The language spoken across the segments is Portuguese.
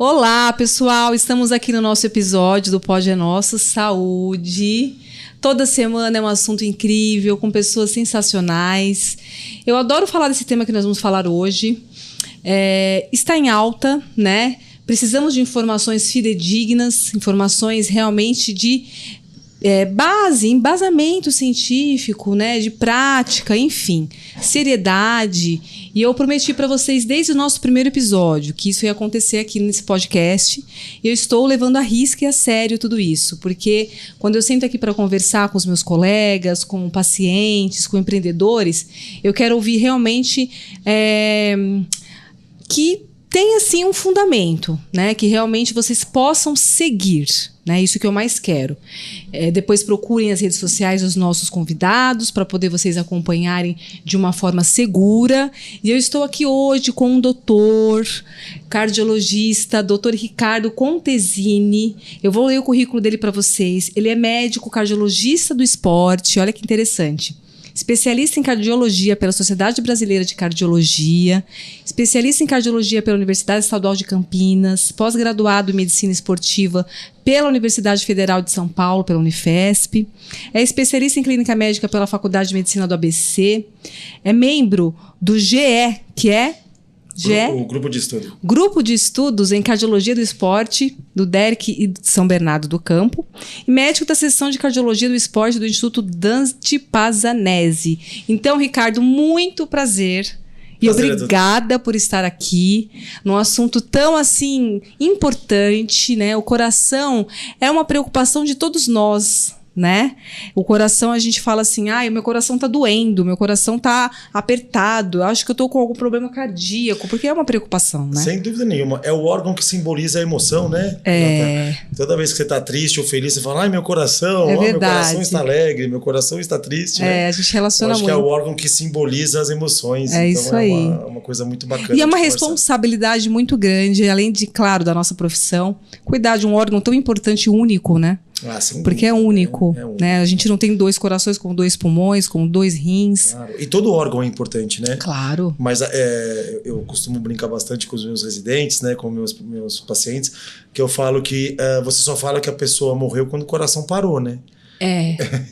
Olá, pessoal! Estamos aqui no nosso episódio do Pod é Nosso, Saúde. Toda semana é um assunto incrível, com pessoas sensacionais. Eu adoro falar desse tema que nós vamos falar hoje. Está em alta, né? Precisamos de informações fidedignas, informações realmente de embasamento científico, né? De prática, enfim, seriedade. E eu prometi para vocês desde o nosso primeiro episódio que isso ia acontecer aqui nesse podcast. E eu estou levando a risca e a sério tudo isso, porque quando eu sento aqui para conversar com os meus colegas, com pacientes, com empreendedores, eu quero ouvir realmente que tem assim um fundamento, né? Que realmente vocês possam seguir, né? Isso que eu mais quero. Depois procurem as redes sociais dos nossos convidados para poder vocês acompanharem de uma forma segura. E eu estou aqui hoje com um doutor cardiologista, doutor Ricardo Contesini. Eu vou ler o currículo dele para vocês. Ele é médico cardiologista do esporte. Olha que interessante. Especialista em cardiologia pela Sociedade Brasileira de Cardiologia, especialista em cardiologia pela Universidade Estadual de Campinas, pós-graduado em medicina esportiva pela Universidade Federal de São Paulo, pela Unifesp, é especialista em clínica médica pela Faculdade de Medicina do ABC, é membro do GE, que é o Grupo de Estudo. Grupo de Estudos em Cardiologia do Esporte, do DERC e de São Bernardo do Campo, e médico da seção de Cardiologia do Esporte do Instituto Dante Pazzanese. Então, Ricardo, muito prazer. E obrigada por estar aqui num assunto tão, assim, importante, né? O coração é uma preocupação de todos nós, né? O coração, a gente fala assim, o meu coração tá doendo, meu coração tá apertado, eu acho que eu tô com algum problema cardíaco, porque é uma preocupação, né? Sem dúvida nenhuma. É o órgão que simboliza a emoção, né? Toda vez que você tá triste ou feliz, você fala, meu coração, meu coração está alegre, meu coração está triste, né? A gente relaciona muito. Eu acho que é o órgão que simboliza as emoções. Então isso aí. Uma coisa muito bacana. E é uma responsabilidade muito grande, além de, claro, da nossa profissão, cuidar de um órgão tão importante e único, né? Porque é único, né? A gente não tem dois corações com dois pulmões, com dois rins. Claro. E todo órgão é importante, né? Claro. Mas eu costumo brincar bastante com os meus residentes, né? Com meus pacientes, que eu falo que você só fala que a pessoa morreu quando o coração parou, né?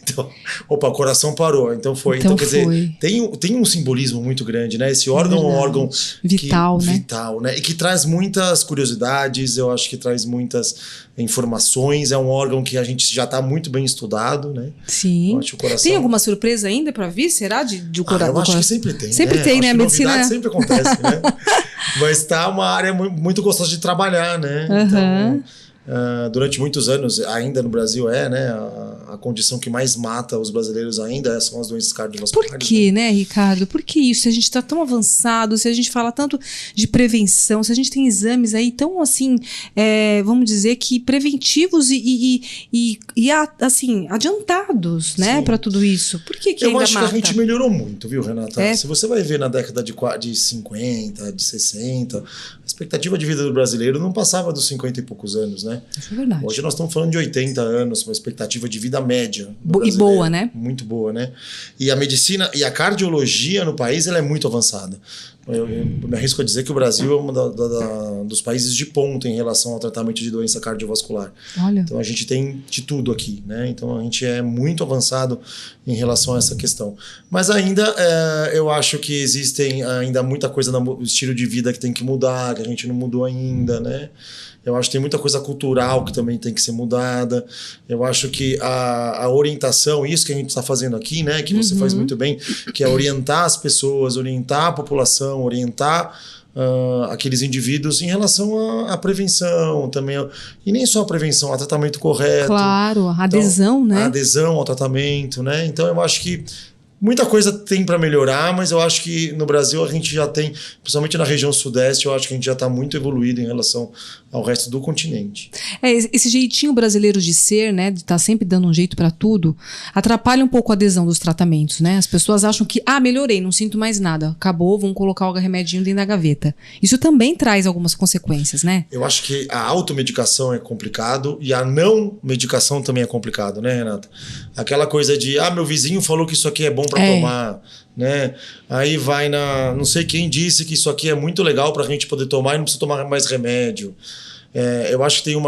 Então, o coração parou, então foi. Então, quer dizer, tem um simbolismo muito grande, né? Esse órgão é um órgão vital, né? E que traz muitas curiosidades, eu acho que traz muitas informações, é um órgão que a gente já está muito bem estudado, né? Sim. Eu acho o coração... Tem alguma surpresa ainda para vir? Será? De coração? Eu acho que sempre tem. Sempre tem, né? A medicina sempre acontece, né? Mas tá uma área muito gostosa de trabalhar, né? Então, durante muitos anos, ainda no Brasil né? A condição que mais mata os brasileiros ainda são as doenças cardiovasculares. Por que, né, Ricardo? Por que isso? Se a gente está tão avançado, se a gente fala tanto de prevenção, se a gente tem exames aí tão, assim, vamos dizer que preventivos e assim, adiantados, né, para tudo isso. Por que eu ainda acho mata? Que a gente melhorou muito, viu, Renata? Se você vai ver na década de 50, de 60, a expectativa de vida do brasileiro não passava dos 50 e poucos anos, né? Isso é verdade. Hoje nós estamos falando de 80 anos, uma expectativa de vida média. E boa, né? Muito boa, né? E a medicina e a cardiologia no país ela é muito avançada. Eu me arrisco a dizer que o Brasil é um dos países de ponta em relação ao tratamento de doença cardiovascular. Olha. Então a gente tem de tudo aqui, né? Então a gente é muito avançado em relação a essa questão. Mas ainda eu acho que existem ainda muita coisa no estilo de vida que tem que mudar, que a gente não mudou ainda, né? Eu acho que tem muita coisa cultural que também tem que ser mudada. Eu acho que a orientação, isso que a gente está fazendo aqui, né, que você faz muito bem, que é orientar as pessoas, orientar a população, orientar aqueles indivíduos em relação à prevenção também. E nem só a prevenção, a tratamento correto. Claro, a adesão, né? A adesão ao tratamento, né? Então eu acho que muita coisa tem para melhorar, mas eu acho que no Brasil a gente já tem, principalmente na região sudeste, eu acho que a gente já está muito evoluído em relação ao resto do continente. Esse jeitinho brasileiro de ser, né, de estar sempre dando um jeito para tudo, atrapalha um pouco a adesão dos tratamentos, né? As pessoas acham que, melhorei, não sinto mais nada, acabou, vamos colocar o remedinho dentro da gaveta. Isso também traz algumas consequências, né? Eu acho que a automedicação é complicado e a não medicação também é complicado, né, Renata? Aquela coisa de, meu vizinho falou que isso aqui é bom para tomar, né? Aí vai não sei quem disse que isso aqui é muito legal para a gente poder tomar e não precisa tomar mais remédio. Eu acho que tem um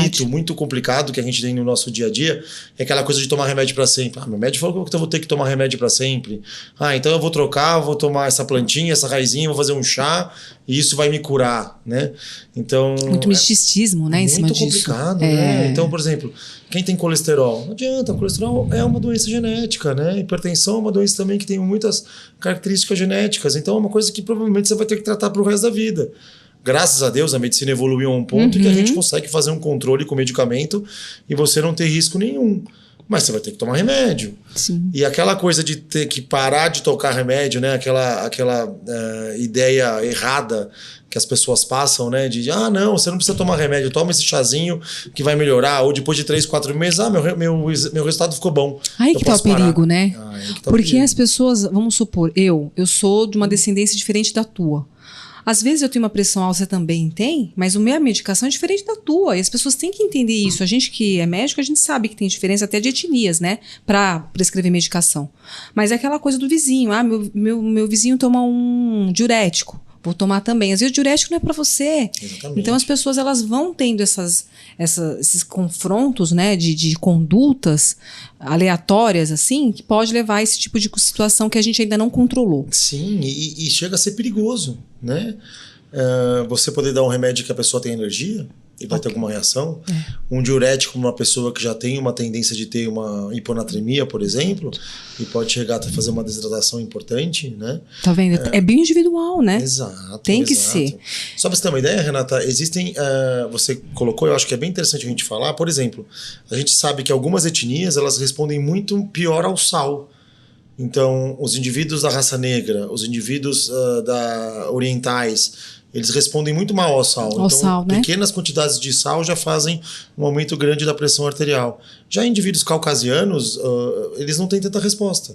mito muito complicado que a gente tem no nosso dia a dia, é aquela coisa de tomar remédio para sempre. Meu médico falou que eu vou ter que tomar remédio para sempre. Então eu vou trocar, vou tomar essa plantinha, essa raizinha, vou fazer um chá e isso vai me curar, né? Então, muito misticismo, né, em cima disso. Muito complicado, né? Então, por exemplo, quem tem colesterol? Não adianta, o colesterol é uma doença genética, né? Hipertensão é uma doença também que tem muitas características genéticas. Então, é uma coisa que provavelmente você vai ter que tratar pro resto da vida. Graças a Deus, a medicina evoluiu a um ponto que a gente consegue fazer um controle com medicamento e você não ter risco nenhum. Mas você vai ter que tomar remédio. Sim. E aquela coisa de ter que parar de tocar remédio, né? Aquela ideia errada que as pessoas passam, né? De, não, você não precisa tomar remédio, toma esse chazinho que vai melhorar. Ou depois de 3, 4 meses, meu resultado ficou bom. Aí que tá o perigo, né? Porque perigo. As pessoas, vamos supor, eu sou de uma descendência diferente da tua. Às vezes eu tenho uma pressão alta, você também tem, mas a minha medicação é diferente da tua. E as pessoas têm que entender isso. A gente que é médico, a gente sabe que tem diferença até de etnias, né? Para prescrever medicação. Mas é aquela coisa do vizinho. Meu vizinho toma um diurético. Vou tomar também. Às vezes o diurético não é para você. Exatamente. Então as pessoas elas vão tendo esses confrontos, né, de condutas aleatórias, assim, que pode levar a esse tipo de situação que a gente ainda não controlou. Sim, e chega a ser perigoso, né? Você poder dar um remédio que a pessoa tem alergia e vai ter alguma reação. Um diurético numa pessoa que já tem uma tendência de ter uma hiponatremia, por exemplo, e pode chegar a fazer uma desidratação importante, né? Tá vendo? É bem individual, né? Exato. Tem que ser. Só pra você ter uma ideia, Renata, existem... você colocou, eu acho que é bem interessante a gente falar, por exemplo, a gente sabe que algumas etnias, elas respondem muito pior ao sal. Então, os indivíduos da raça negra, os indivíduos orientais, eles respondem muito mal ao sal. Então, sal, né? Pequenas quantidades de sal já fazem um aumento grande da pressão arterial. Já indivíduos caucasianos, eles não têm tanta resposta.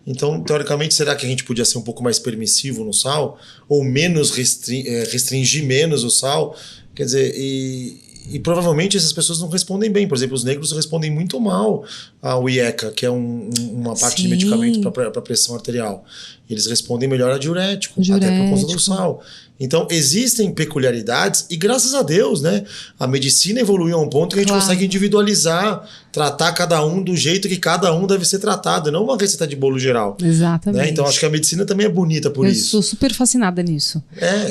Então, teoricamente, será que a gente podia ser um pouco mais permissivo no sal? Ou menos restringir menos o sal? Quer dizer, e provavelmente essas pessoas não respondem bem. Por exemplo, os negros respondem muito mal ao IECA, que é uma parte de medicamento para pressão arterial. Eles respondem melhor a diurético, até por causa do sal. Então, existem peculiaridades e, graças a Deus, né, a medicina evoluiu a um ponto que a gente consegue individualizar, tratar cada um do jeito que cada um deve ser tratado, não uma receita de bolo geral. Exatamente. Né? Então, acho que a medicina também é bonita por isso. Eu sou super fascinada nisso.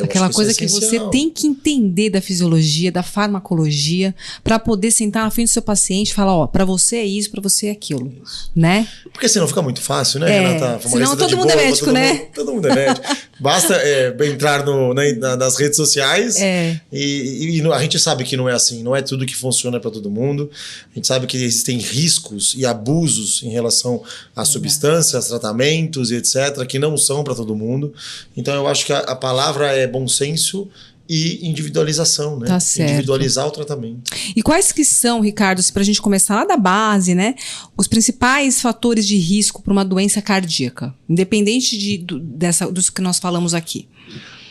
Aquela coisa que você tem que entender da fisiologia, da farmacologia, para poder sentar na frente do seu paciente e falar, para você é isso, para você é aquilo, né? Porque senão fica muito fácil, né, Renata? Senão todo mundo é médico, né? Todo mundo é médico. Basta entrar nas redes sociais e a gente sabe que não é assim, não é tudo que funciona para todo mundo. A gente sabe que existem riscos e abusos em relação a substâncias, tratamentos e etc., que não são para todo mundo. Então eu acho que a palavra é bom senso e individualização, né? Tá certo. Individualizar o tratamento. E quais que são, Ricardo, para a gente começar lá da base, né? Os principais fatores de risco para uma doença cardíaca, independente dos que nós falamos aqui?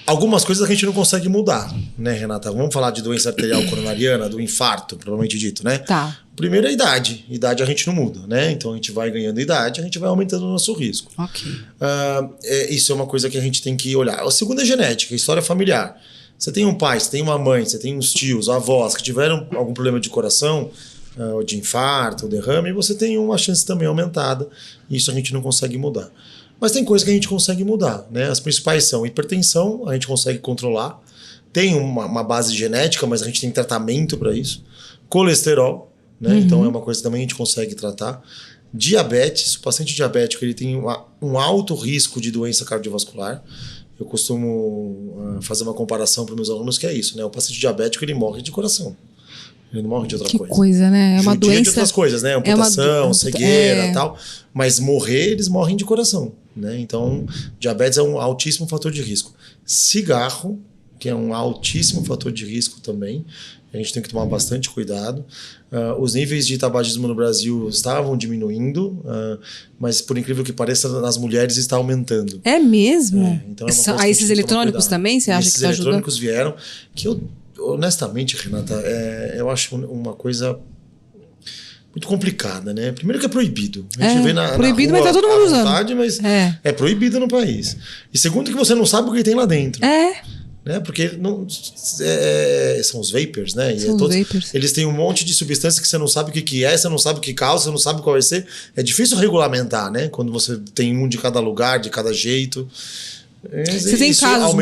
Algumas coisas a gente não consegue mudar, né, Renata? Vamos falar de doença arterial coronariana, do infarto, provavelmente dito, né? Tá. Primeiro é a idade. Idade a gente não muda, né? Então a gente vai ganhando idade, a gente vai aumentando o nosso risco. Ok. Isso é uma coisa que a gente tem que olhar. A segunda é genética, história familiar. Você tem um pai, você tem uma mãe, você tem uns tios, avós que tiveram algum problema de coração, ou de infarto, ou derrame, e você tem uma chance também aumentada. Isso a gente não consegue mudar. Mas tem coisas que a gente consegue mudar, né? As principais são hipertensão, a gente consegue controlar. Tem uma base genética, mas a gente tem tratamento para isso. Colesterol, né? Então é uma coisa que também a gente consegue tratar. Diabetes, o paciente diabético ele tem um alto risco de doença cardiovascular. Eu costumo fazer uma comparação para meus alunos que é isso, né? O paciente diabético ele morre de coração. Ele não morre de outra coisa. Que coisa, né? É uma doença... de outras coisas, né? Amputação, cegueira e tal. Mas morrer, eles morrem de coração, né? Então, diabetes é um altíssimo fator de risco. Cigarro, que é um altíssimo fator de risco também. A gente tem que tomar bastante cuidado. Os níveis de tabagismo no Brasil estavam diminuindo, mas por incrível que pareça, nas mulheres está aumentando. É mesmo? Então esses eletrônicos também, você acha que está ajudando? Esses eletrônicos vieram, que eu, honestamente, Renata, eu acho uma coisa muito complicada, né? Primeiro que é proibido. A gente vê proibido, na rua, mas tá todo mundo usando. Mas é proibido no país. E segundo que você não sabe o que tem lá dentro. né? Porque não, são os vapers, né? São os vapers. Eles têm um monte de substância que você não sabe o que é, você não sabe o que causa, você não sabe qual vai ser. É difícil regulamentar, né? Quando você tem um de cada lugar, de cada jeito. Você tem casos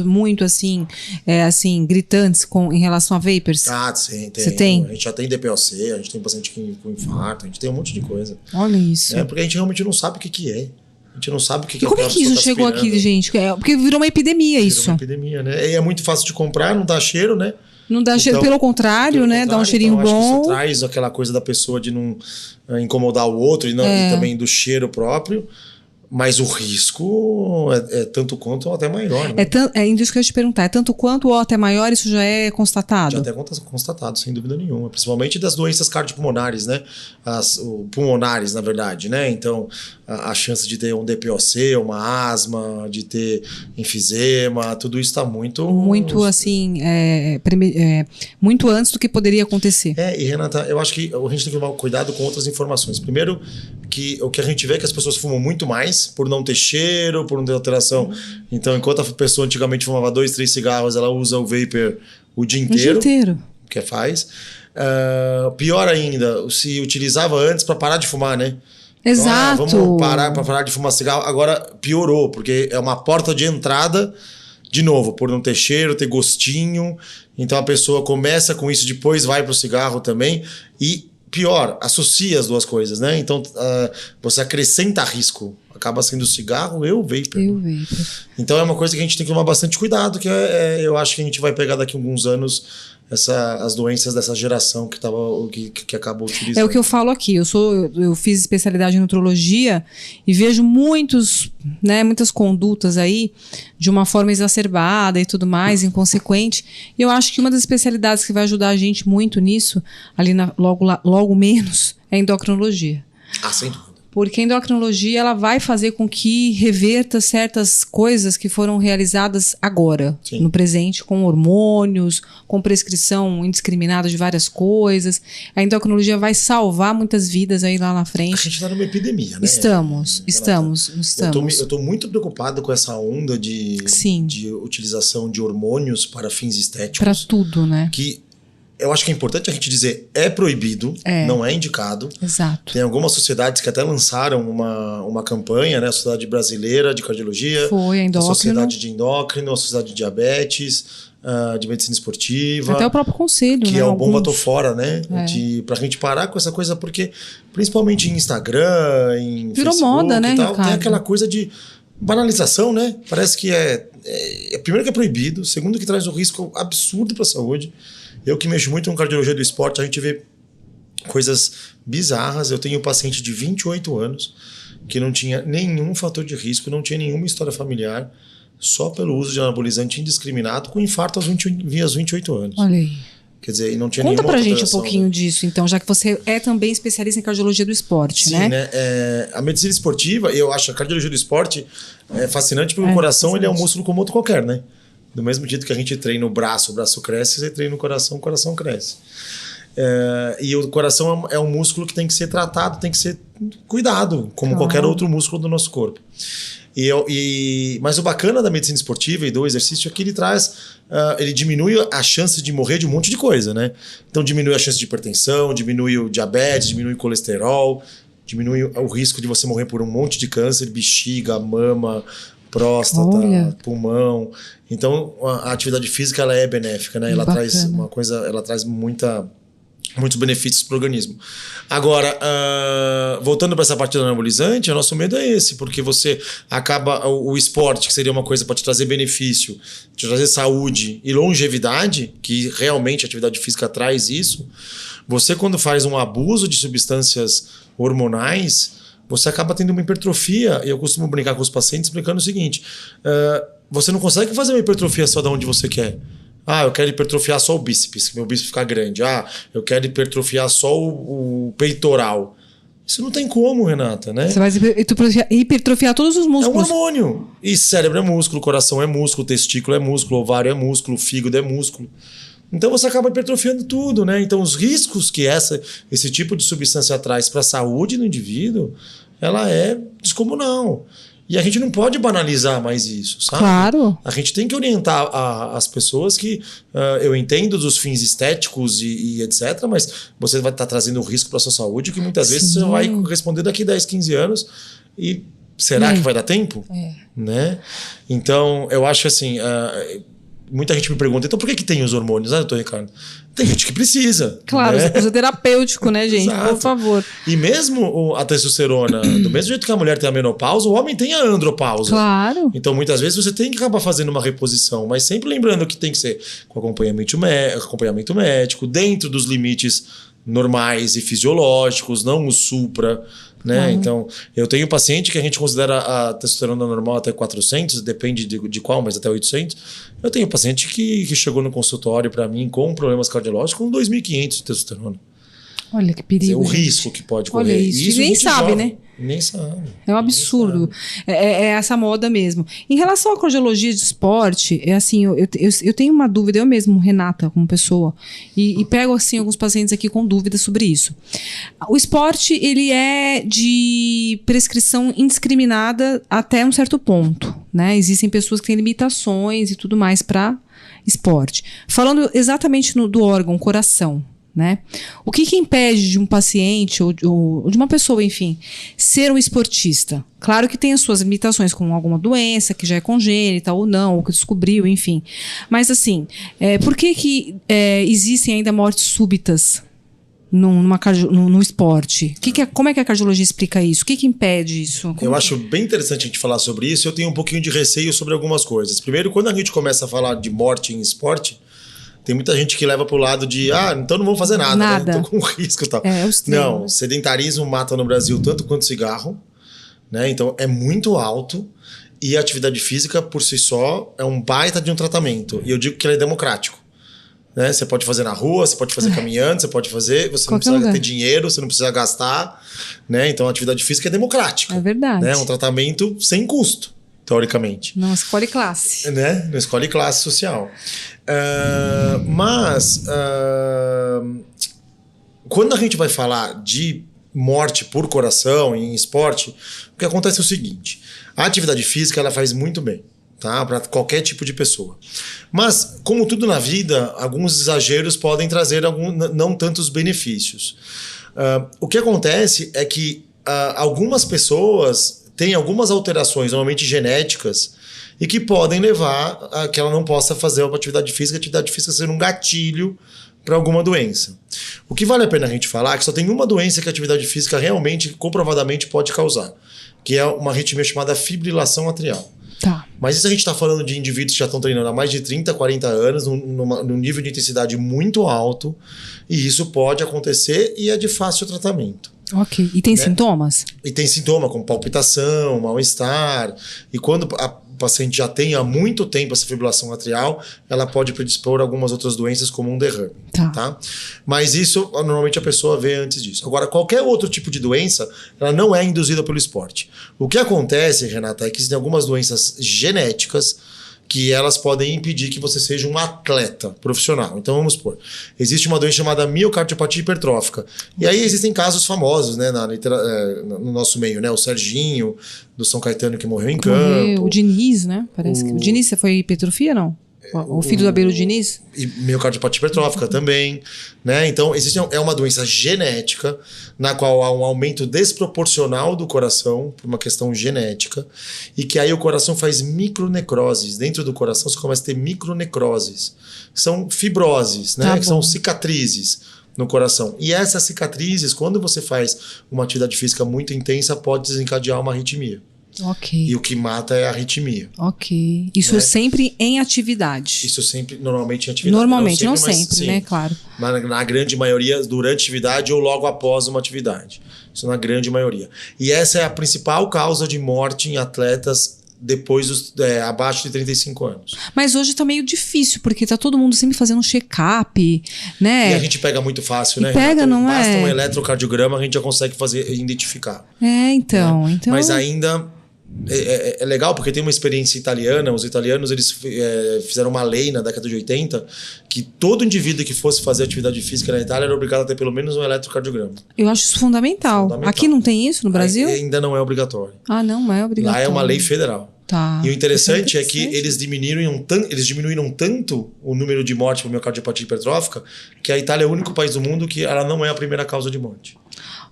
muito assim, gritantes em relação a vapers? Ah, sim, tem. Você tem? A gente já tem DPOC, a gente tem paciente com infarto, a gente tem um monte de coisa. Olha isso. Porque a gente realmente não sabe o que é. A gente não sabe o que e como é que isso chegou aqui, gente? Porque virou uma epidemia isso. Virou uma epidemia, né? E é muito fácil de comprar, não dá cheiro, né? Não dá cheiro, pelo contrário, né? Dá um cheirinho bom. Acho que isso traz aquela coisa da pessoa de não incomodar o outro e também do cheiro próprio. Mas o risco é tanto quanto ou até maior. Né? É isso que eu ia te perguntar. É tanto quanto ou até maior, isso já é constatado? Já até constatado, sem dúvida nenhuma. Principalmente das doenças cardiopulmonares, né? Pulmonares, na verdade, né? Então, a chance de ter um DPOC, uma asma, de ter enfisema, tudo isso está muito... Muito, assim, muito antes do que poderia acontecer. E Renata, eu acho que a gente tem que tomar cuidado com outras informações. Primeiro, que o que a gente vê é que as pessoas fumam muito mais por não ter cheiro, por não ter alteração. Então, enquanto a pessoa antigamente fumava 2, 3 cigarros, ela usa o vapor o dia inteiro. Que faz. Pior ainda, se utilizava antes para parar de fumar, né? Exato. Então, vamos parar para parar de fumar cigarro. Agora piorou, porque é uma porta de entrada, de novo, por não ter cheiro, ter gostinho. Então a pessoa começa com isso, depois vai para o cigarro também. E pior, associa as duas coisas, né? Então você acrescenta risco. Acaba sendo o cigarro e o vapor. Então é uma coisa que a gente tem que tomar bastante cuidado, que eu acho que a gente vai pegar daqui a alguns anos as doenças dessa geração que acabou utilizando. É o que eu falo aqui. Eu fiz especialidade em nutrologia e vejo muitas condutas aí de uma forma exacerbada e tudo mais, inconsequente. E eu acho que uma das especialidades que vai ajudar a gente muito nisso, ali logo menos, é a endocrinologia. Sem dúvida. Porque a endocrinologia ela vai fazer com que reverta certas coisas que foram realizadas agora, Sim. no presente, com hormônios, com prescrição indiscriminada de várias coisas. A endocrinologia vai salvar muitas vidas aí lá na frente. A gente está numa epidemia, né? Estamos. Eu estou muito preocupado com essa onda de utilização de hormônios para fins estéticos. Para tudo, né? Que eu acho que é importante a gente dizer, é proibido, não é indicado. Exato. Tem algumas sociedades que até lançaram uma campanha, né? A Sociedade Brasileira de Cardiologia, foi a endócrino, a Sociedade de Endócrino, a Sociedade de Diabetes, de Medicina Esportiva. Até o próprio conselho, que né? é o Bomba Tô Fora, né? Pra gente parar com essa coisa, porque principalmente em Instagram, em virou Facebook moda, né, e tal, Ricardo? tem aquela coisa de banalização, né? Parece que primeiro que é proibido, segundo que traz um risco absurdo para a saúde. Eu que mexo muito com cardiologia do esporte, a gente vê coisas bizarras. Eu tenho um paciente de 28 anos que não tinha nenhum fator de risco, não tinha nenhuma história familiar, só pelo uso de anabolizante indiscriminado, com infarto aos 28 anos. Olha aí. Quer dizer, e não tinha Conta nenhuma pra gente um alteração, pouquinho né? disso, então, já que você é também especialista em cardiologia do esporte, né? Sim, né? A medicina esportiva, eu acho a cardiologia do esporte fascinante, porque o coração ele é um músculo como outro qualquer, né? Do mesmo jeito que a gente treina o braço cresce, você treina o coração cresce. E o coração é um músculo que tem que ser tratado, tem que ser cuidado, como qualquer outro músculo do nosso corpo. Mas o bacana da medicina esportiva e do exercício é que ele diminui a chance de morrer de um monte de coisa, né? Então diminui a chance de hipertensão, diminui o diabetes, diminui o colesterol, diminui o risco de você morrer por um monte de câncer, bexiga, mama, próstata, pulmão. Então a atividade física ela é benéfica, né? Ela traz muitos benefícios para o organismo. Agora, voltando para essa parte do anabolizante, o nosso medo é esse, porque você acaba o esporte, que seria uma coisa para te trazer benefício, te trazer saúde e longevidade, que realmente a atividade física traz isso. Você, quando faz um abuso de substâncias hormonais, você acaba tendo uma hipertrofia. E eu costumo brincar com os pacientes explicando o seguinte: você não consegue fazer uma hipertrofia só de onde você quer. Eu quero hipertrofiar só o bíceps, que meu bíceps ficar grande. Eu quero hipertrofiar só o peitoral. Isso não tem como, Renata, né? Você vai hipertrofiar todos os músculos. É um hormônio. E cérebro é músculo, coração é músculo, testículo é músculo, ovário é músculo, fígado é músculo. Então você acaba hipertrofiando tudo, né? Então os riscos que esse tipo de substância traz para a saúde do indivíduo, ela é descomunal. E a gente não pode banalizar mais isso, sabe? Claro. A gente tem que orientar as pessoas que eu entendo dos fins estéticos e etc, mas você vai estar trazendo um risco para sua saúde que muitas vezes você vai responder daqui 10, 15 anos e será que vai dar tempo? Né? Então, eu acho assim, muita gente me pergunta, então por que tem os hormônios, né, doutor Ricardo? Tem gente que precisa. Claro, né? você precisa terapêutico, né, gente? Exato. Por favor. E mesmo a testosterona, do mesmo jeito que a mulher tem a menopausa, o homem tem a andropausa. Claro. Então, muitas vezes, você tem que acabar fazendo uma reposição, mas sempre lembrando que tem que ser com acompanhamento médico, dentro dos limites normais e fisiológicos, não o supra. Né? Então, eu tenho paciente que a gente considera a testosterona normal até 400, depende de qual, mas até 800. Eu tenho paciente que chegou no consultório para mim com problemas cardiológicos com 2.500 de testosterona. Olha que perigo. O risco que pode correr. Olha isso. E nem sabe, né? Nem sabe. É um absurdo. É essa moda mesmo. Em relação à cardiologia de esporte, é assim, eu tenho uma dúvida, eu mesmo, Renata, como pessoa, e pego assim alguns pacientes aqui com dúvidas sobre isso. O esporte, ele é de prescrição indiscriminada até um certo ponto, né? Existem pessoas que têm limitações e tudo mais para esporte. Falando exatamente do órgão, coração. Né? O que impede de um paciente ou de uma pessoa, enfim, ser um esportista? Claro que tem as suas limitações, como alguma doença que já é congênita ou não, ou que descobriu, enfim. Mas assim, por que existem ainda mortes súbitas no esporte? Como é que a cardiologia explica isso? O que impede isso? Eu acho bem interessante a gente falar sobre isso. Eu tenho um pouquinho de receio sobre algumas coisas. Primeiro, quando a gente começa a falar de morte em esporte, tem muita gente que leva pro lado de então não vamos fazer nada. Né? Tô com risco e tal. Não, sedentarismo mata no Brasil tanto quanto cigarro, né? Então é muito alto e a atividade física por si só é um baita de um tratamento. E eu digo que ele é democrático. Né? Você pode fazer na rua, você pode fazer caminhando, você pode fazer, você não precisa ter dinheiro, você não precisa gastar, né? Então a atividade física é democrática. É verdade. Né? É um tratamento sem custo, teoricamente. Não escolhe classe. Né? Não escolhe classe social. Mas quando a gente vai falar de morte por coração em esporte, o que acontece é o seguinte: a atividade física ela faz muito bem, tá? Para qualquer tipo de pessoa. Mas, como tudo na vida, alguns exageros podem trazer não tantos benefícios. O que acontece é que algumas pessoas têm algumas alterações, normalmente genéticas, e que podem levar a que ela não possa fazer uma atividade física ser um gatilho para alguma doença. O que vale a pena a gente falar é que só tem uma doença que a atividade física realmente, comprovadamente, pode causar, que é uma arritmia chamada fibrilação atrial. Tá. Mas isso a gente está falando de indivíduos que já estão treinando há mais de 30, 40 anos, num nível de intensidade muito alto, e isso pode acontecer e é de fácil tratamento. Ok. E tem sintomas? E tem sintoma como palpitação, mal-estar. E quando a paciente já tem há muito tempo essa fibrilação atrial, ela pode predispor a algumas outras doenças como um derrame. Tá? Mas isso, normalmente a pessoa vê antes disso. Agora, qualquer outro tipo de doença, ela não é induzida pelo esporte. O que acontece, Renata, é que existem algumas doenças genéticas que elas podem impedir que você seja um atleta profissional. Então, vamos supor, existe uma doença chamada miocardiopatia hipertrófica. E aí existem casos famosos, né, no nosso meio, né? O Serginho, do São Caetano, que morreu em campo. O Diniz, né? Parece que o Diniz foi hipertrofia, não? O filho do Abel Diniz? E miocardiopatia hipertrófica também, né? Então, é uma doença genética na qual há um aumento desproporcional do coração, por uma questão genética, e que aí o coração faz micronecroses. Dentro do coração você começa a ter micronecroses. São fibroses, né? Que são cicatrizes no coração. E essas cicatrizes, quando você faz uma atividade física muito intensa, pode desencadear uma arritmia. Ok. E o que mata é a arritmia. Ok. Isso sempre em atividade. Isso sempre, normalmente em atividade. Normalmente, não sempre, né? Claro. Mas na grande maioria, durante a atividade ou logo após uma atividade. Isso na grande maioria. E essa é a principal causa de morte em atletas depois abaixo de 35 anos. Mas hoje tá meio difícil, porque tá todo mundo sempre fazendo check-up, né? E a gente pega muito fácil, né? Pega, não é? Basta um eletrocardiograma, a gente já consegue identificar. Então. Mas ainda é legal porque tem uma experiência italiana. Os italianos eles fizeram uma lei na década de 80 que todo indivíduo que fosse fazer atividade física na Itália era obrigado a ter pelo menos um eletrocardiograma. Eu acho isso fundamental. Aqui não tem isso no Brasil? Ainda não é obrigatório. Ah, não é obrigatório. Lá é uma lei federal. Tá. E o interessante é que eles diminuíram tanto o número de mortes por miocardiopatia hipertrófica que a Itália é o único país do mundo que ela não é a primeira causa de morte.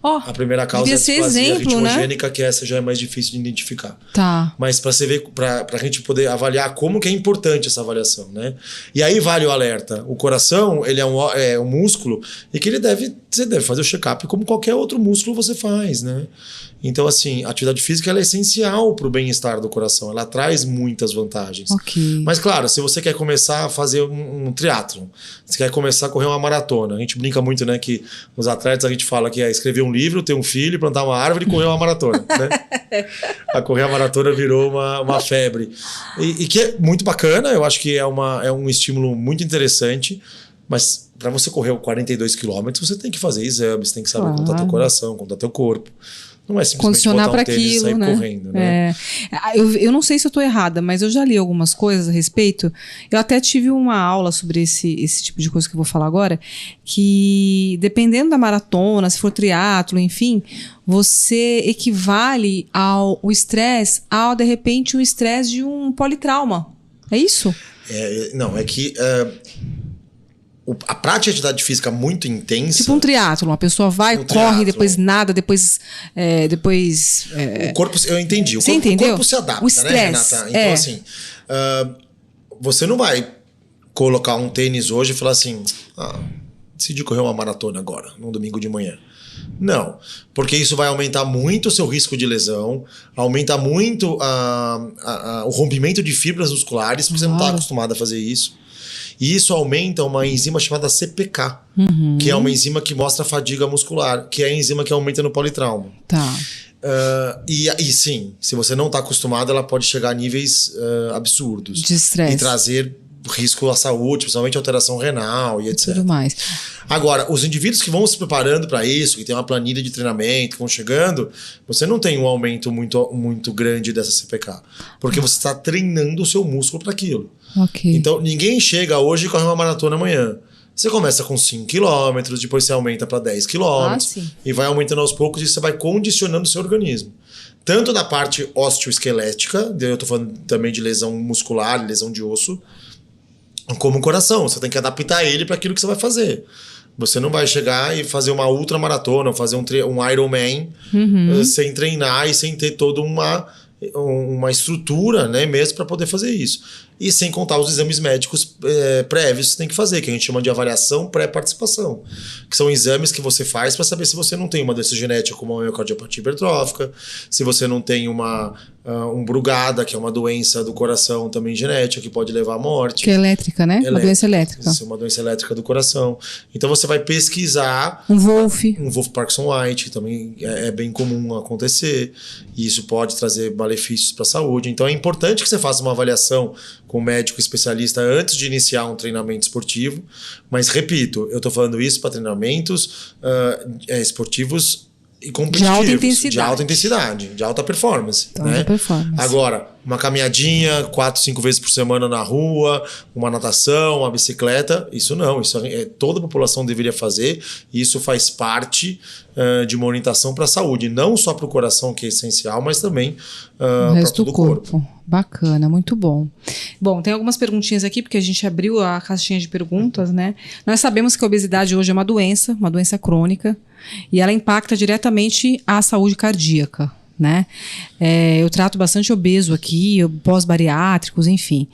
A primeira causa é a displasia ritmogênica, né? Que essa já é mais difícil de identificar. Tá. Mas para você ver, para a gente poder avaliar como que é importante essa avaliação, né? E aí vale o alerta. O coração, ele é um músculo e que você deve fazer o check-up como qualquer outro músculo você faz, né? Então, assim, a atividade física ela é essencial para o bem-estar do coração. Ela traz muitas vantagens. Okay. Mas, claro, se você quer começar a fazer um triatlon, você quer começar a correr uma maratona, a gente brinca muito, né? Que os atletas, a gente fala que é escrever um livro, ter um filho, plantar uma árvore e correr uma maratona, né? A correr a maratona virou uma febre. E que é muito bacana, eu acho que é um estímulo muito interessante, mas para você correr 42 quilômetros, você tem que fazer exames, tem que saber contar teu coração, contar teu corpo. Não é simplesmente condicionar botar um tênis e sair né? correndo, né? Eu não sei se eu estou errada, mas eu já li algumas coisas a respeito. Eu até tive uma aula sobre esse tipo de coisa que eu vou falar agora, que dependendo da maratona, se for triatlo, enfim, você equivale ao estresse, de repente, o estresse de um politrauma. É isso? Não, é que... a prática de atividade física muito intensa... Tipo um triatlo, uma pessoa vai, corre, depois nada, depois... O corpo, eu entendi. Você entendeu? O corpo se adapta, o stress, né, Renata? Então, assim, você não vai colocar um tênis hoje e falar assim, decidi correr uma maratona agora, num domingo de manhã. Não, porque isso vai aumentar muito o seu risco de lesão, aumenta muito o rompimento de fibras musculares, porque você não está acostumado a fazer isso. E isso aumenta uma enzima chamada CPK, que é uma enzima que mostra a fadiga muscular, que é a enzima que aumenta no politrauma. Tá. E sim, se você não está acostumado, ela pode chegar a níveis absurdos. De estresse. E trazer risco à saúde, principalmente alteração renal e etc. Tudo mais. Agora, os indivíduos que vão se preparando para isso, que tem uma planilha de treinamento, que vão chegando, você não tem um aumento muito, muito grande dessa CPK. Porque você está treinando o seu músculo para aquilo. Okay. Então, ninguém chega hoje e corre uma maratona amanhã. Você começa com 5 km, depois você aumenta para 10 km e vai aumentando aos poucos e você vai condicionando o seu organismo. Tanto na parte osteoesquelética, eu estou falando também de lesão muscular, lesão de osso, como o coração. Você tem que adaptar ele para aquilo que você vai fazer. Você não vai chegar e fazer uma ultramaratona, ou fazer um Ironman sem treinar e sem ter toda uma estrutura, né, mesmo para poder fazer isso. E sem contar os exames médicos prévios que você tem que fazer, que a gente chama de avaliação pré-participação, que são exames que você faz para saber se você não tem uma doença genética como a miocardiopatia hipertrófica, se você não tem um Brugada, que é uma doença do coração também genética, que pode levar à morte. Que é elétrica, né? Uma doença elétrica. Isso, uma doença elétrica do coração. Então você vai pesquisar... Um Wolff Parkinson-White, que também é bem comum acontecer, e isso pode trazer malefícios para a saúde. Então é importante que você faça uma avaliação com um médico especialista antes de iniciar um treinamento esportivo. Mas, repito, eu estou falando isso para treinamentos esportivos e competitivos. De alta intensidade, de alta performance. Né? Agora, uma caminhadinha 4, 5 vezes por semana na rua, uma natação, uma bicicleta, isso não. Isso toda a população deveria fazer, e isso faz parte de uma orientação para a saúde. Não só para o coração, que é essencial, mas também para todo o corpo. Bacana, muito bom. Bom, tem algumas perguntinhas aqui, porque a gente abriu a caixinha de perguntas, né? Nós sabemos que a obesidade hoje é uma doença crônica, e ela impacta diretamente a saúde cardíaca, né? Eu trato bastante obeso aqui, pós-bariátricos, enfim.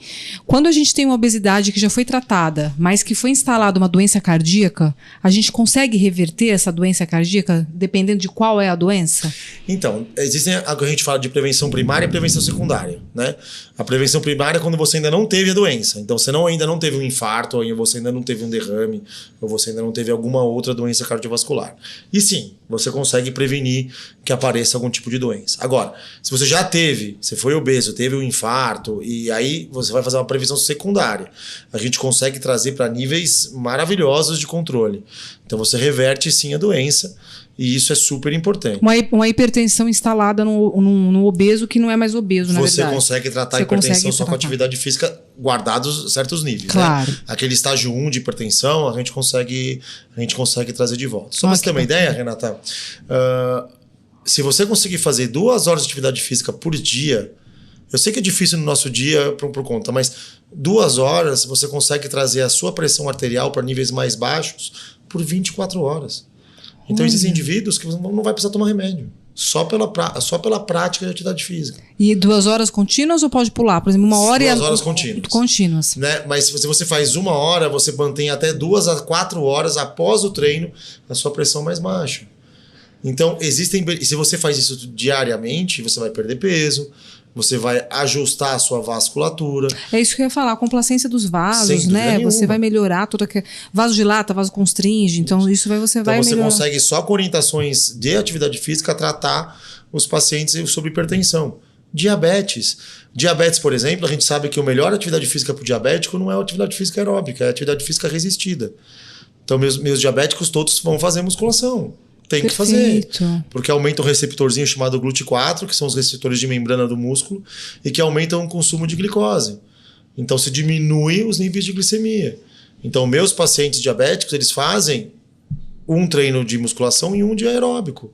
Quando a gente tem uma obesidade que já foi tratada, mas que foi instalada uma doença cardíaca, a gente consegue reverter essa doença cardíaca dependendo de qual é a doença? Então, existem a que a gente fala de prevenção primária e prevenção secundária, né? A prevenção primária é quando você ainda não teve a doença. Então, você ainda não teve um infarto, ou você ainda não teve um derrame, ou você ainda não teve alguma outra doença cardiovascular. E sim, você consegue prevenir que apareça algum tipo de doença. Agora, se você já teve, você foi obeso, teve um infarto, e aí você vai fazer uma prevenção secundária. A gente consegue trazer para níveis maravilhosos de controle. Então você reverte sim a doença E isso é super importante. Uma hipertensão instalada no obeso que não é mais obeso, na verdade. Você consegue tratar a hipertensão só com atividade física, guardados certos níveis. Claro. Né? Aquele estágio 1 de hipertensão, a gente consegue trazer de volta. Só para você ter uma ideia, Renata, se você conseguir fazer 2 horas de atividade física por dia, eu sei que é difícil no nosso dia por conta, mas 2 horas você consegue trazer a sua pressão arterial para níveis mais baixos por 24 horas. Então existem indivíduos que não vai precisar tomar remédio. Só pela prática de atividade física. E 2 horas contínuas ou pode pular? Por exemplo, 1 hora 2 horas contínuas. Contínuas. Né? Mas se você faz 1 hora, você mantém até 2 a 4 horas após o treino a sua pressão mais baixa. Então, se você faz isso diariamente, você vai perder peso, você vai ajustar a sua vasculatura. É isso que eu ia falar, a complacência dos vasos, Sem dúvida né? nenhuma. Você vai melhorar toda que vaso dilata, vaso constringe, então você vai melhorar. Consegue só com orientações de atividade física tratar os pacientes sobre hipertensão. Diabetes, por exemplo, a gente sabe que a melhor atividade física para o diabético não é a atividade física aeróbica, é a atividade física resistida. Então meus diabéticos todos vão fazer musculação. Tem que fazer, porque aumenta um receptorzinho chamado GLUT4, que são os receptores de membrana do músculo, e que aumentam o consumo de glicose. Então se diminui os níveis de glicemia. Então meus pacientes diabéticos, eles fazem um treino de musculação e um de aeróbico,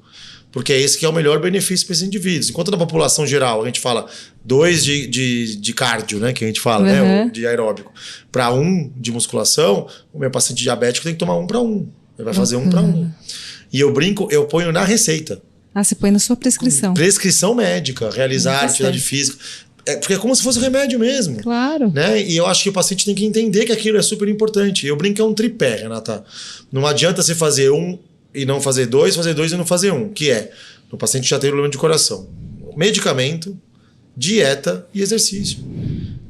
porque é esse que é o melhor benefício para esses indivíduos. Enquanto na população geral a gente fala 2 de cardio, né, que a gente fala, né, de aeróbico, para 1 de musculação, o meu paciente diabético tem que tomar 1 para 1. Ele vai fazer 1 para 1. E eu ponho na receita. Você põe na sua prescrição. Prescrição médica, realizar atividade física. Porque é como se fosse um remédio mesmo. Claro. Né? E eu acho que o paciente tem que entender que aquilo é super importante. Eu brinco que é um tripé, Renata. Não adianta você fazer 1 e não fazer 2, fazer 2 e não fazer 1. Que é, o paciente já tem problema de coração. Medicamento, dieta e exercício.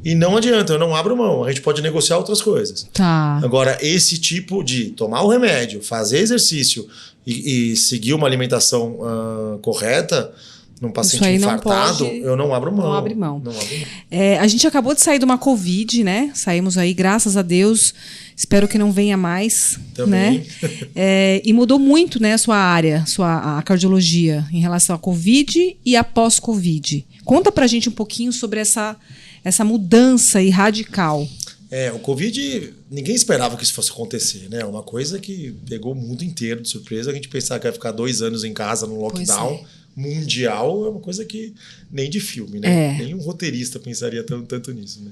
E não adianta, eu não abro mão. A gente pode negociar outras coisas. Tá. Agora, esse tipo de tomar o remédio, fazer exercício e seguir uma alimentação correta num paciente infartado, eu não abro mão. Não abre mão. A gente acabou de sair de uma Covid, né? Saímos aí, graças a Deus. Espero que não venha mais. Também. Né? E mudou muito, né, a sua área, a cardiologia, em relação à Covid e a pós-Covid. Conta pra gente um pouquinho sobre essa mudança aí radical. O Covid, ninguém esperava que isso fosse acontecer, né? Uma coisa que pegou o mundo inteiro de surpresa. A gente pensava que ia ficar 2 anos em casa num lockdown mundial, é uma coisa que nem de filme, né? Nem um roteirista pensaria tanto nisso, né?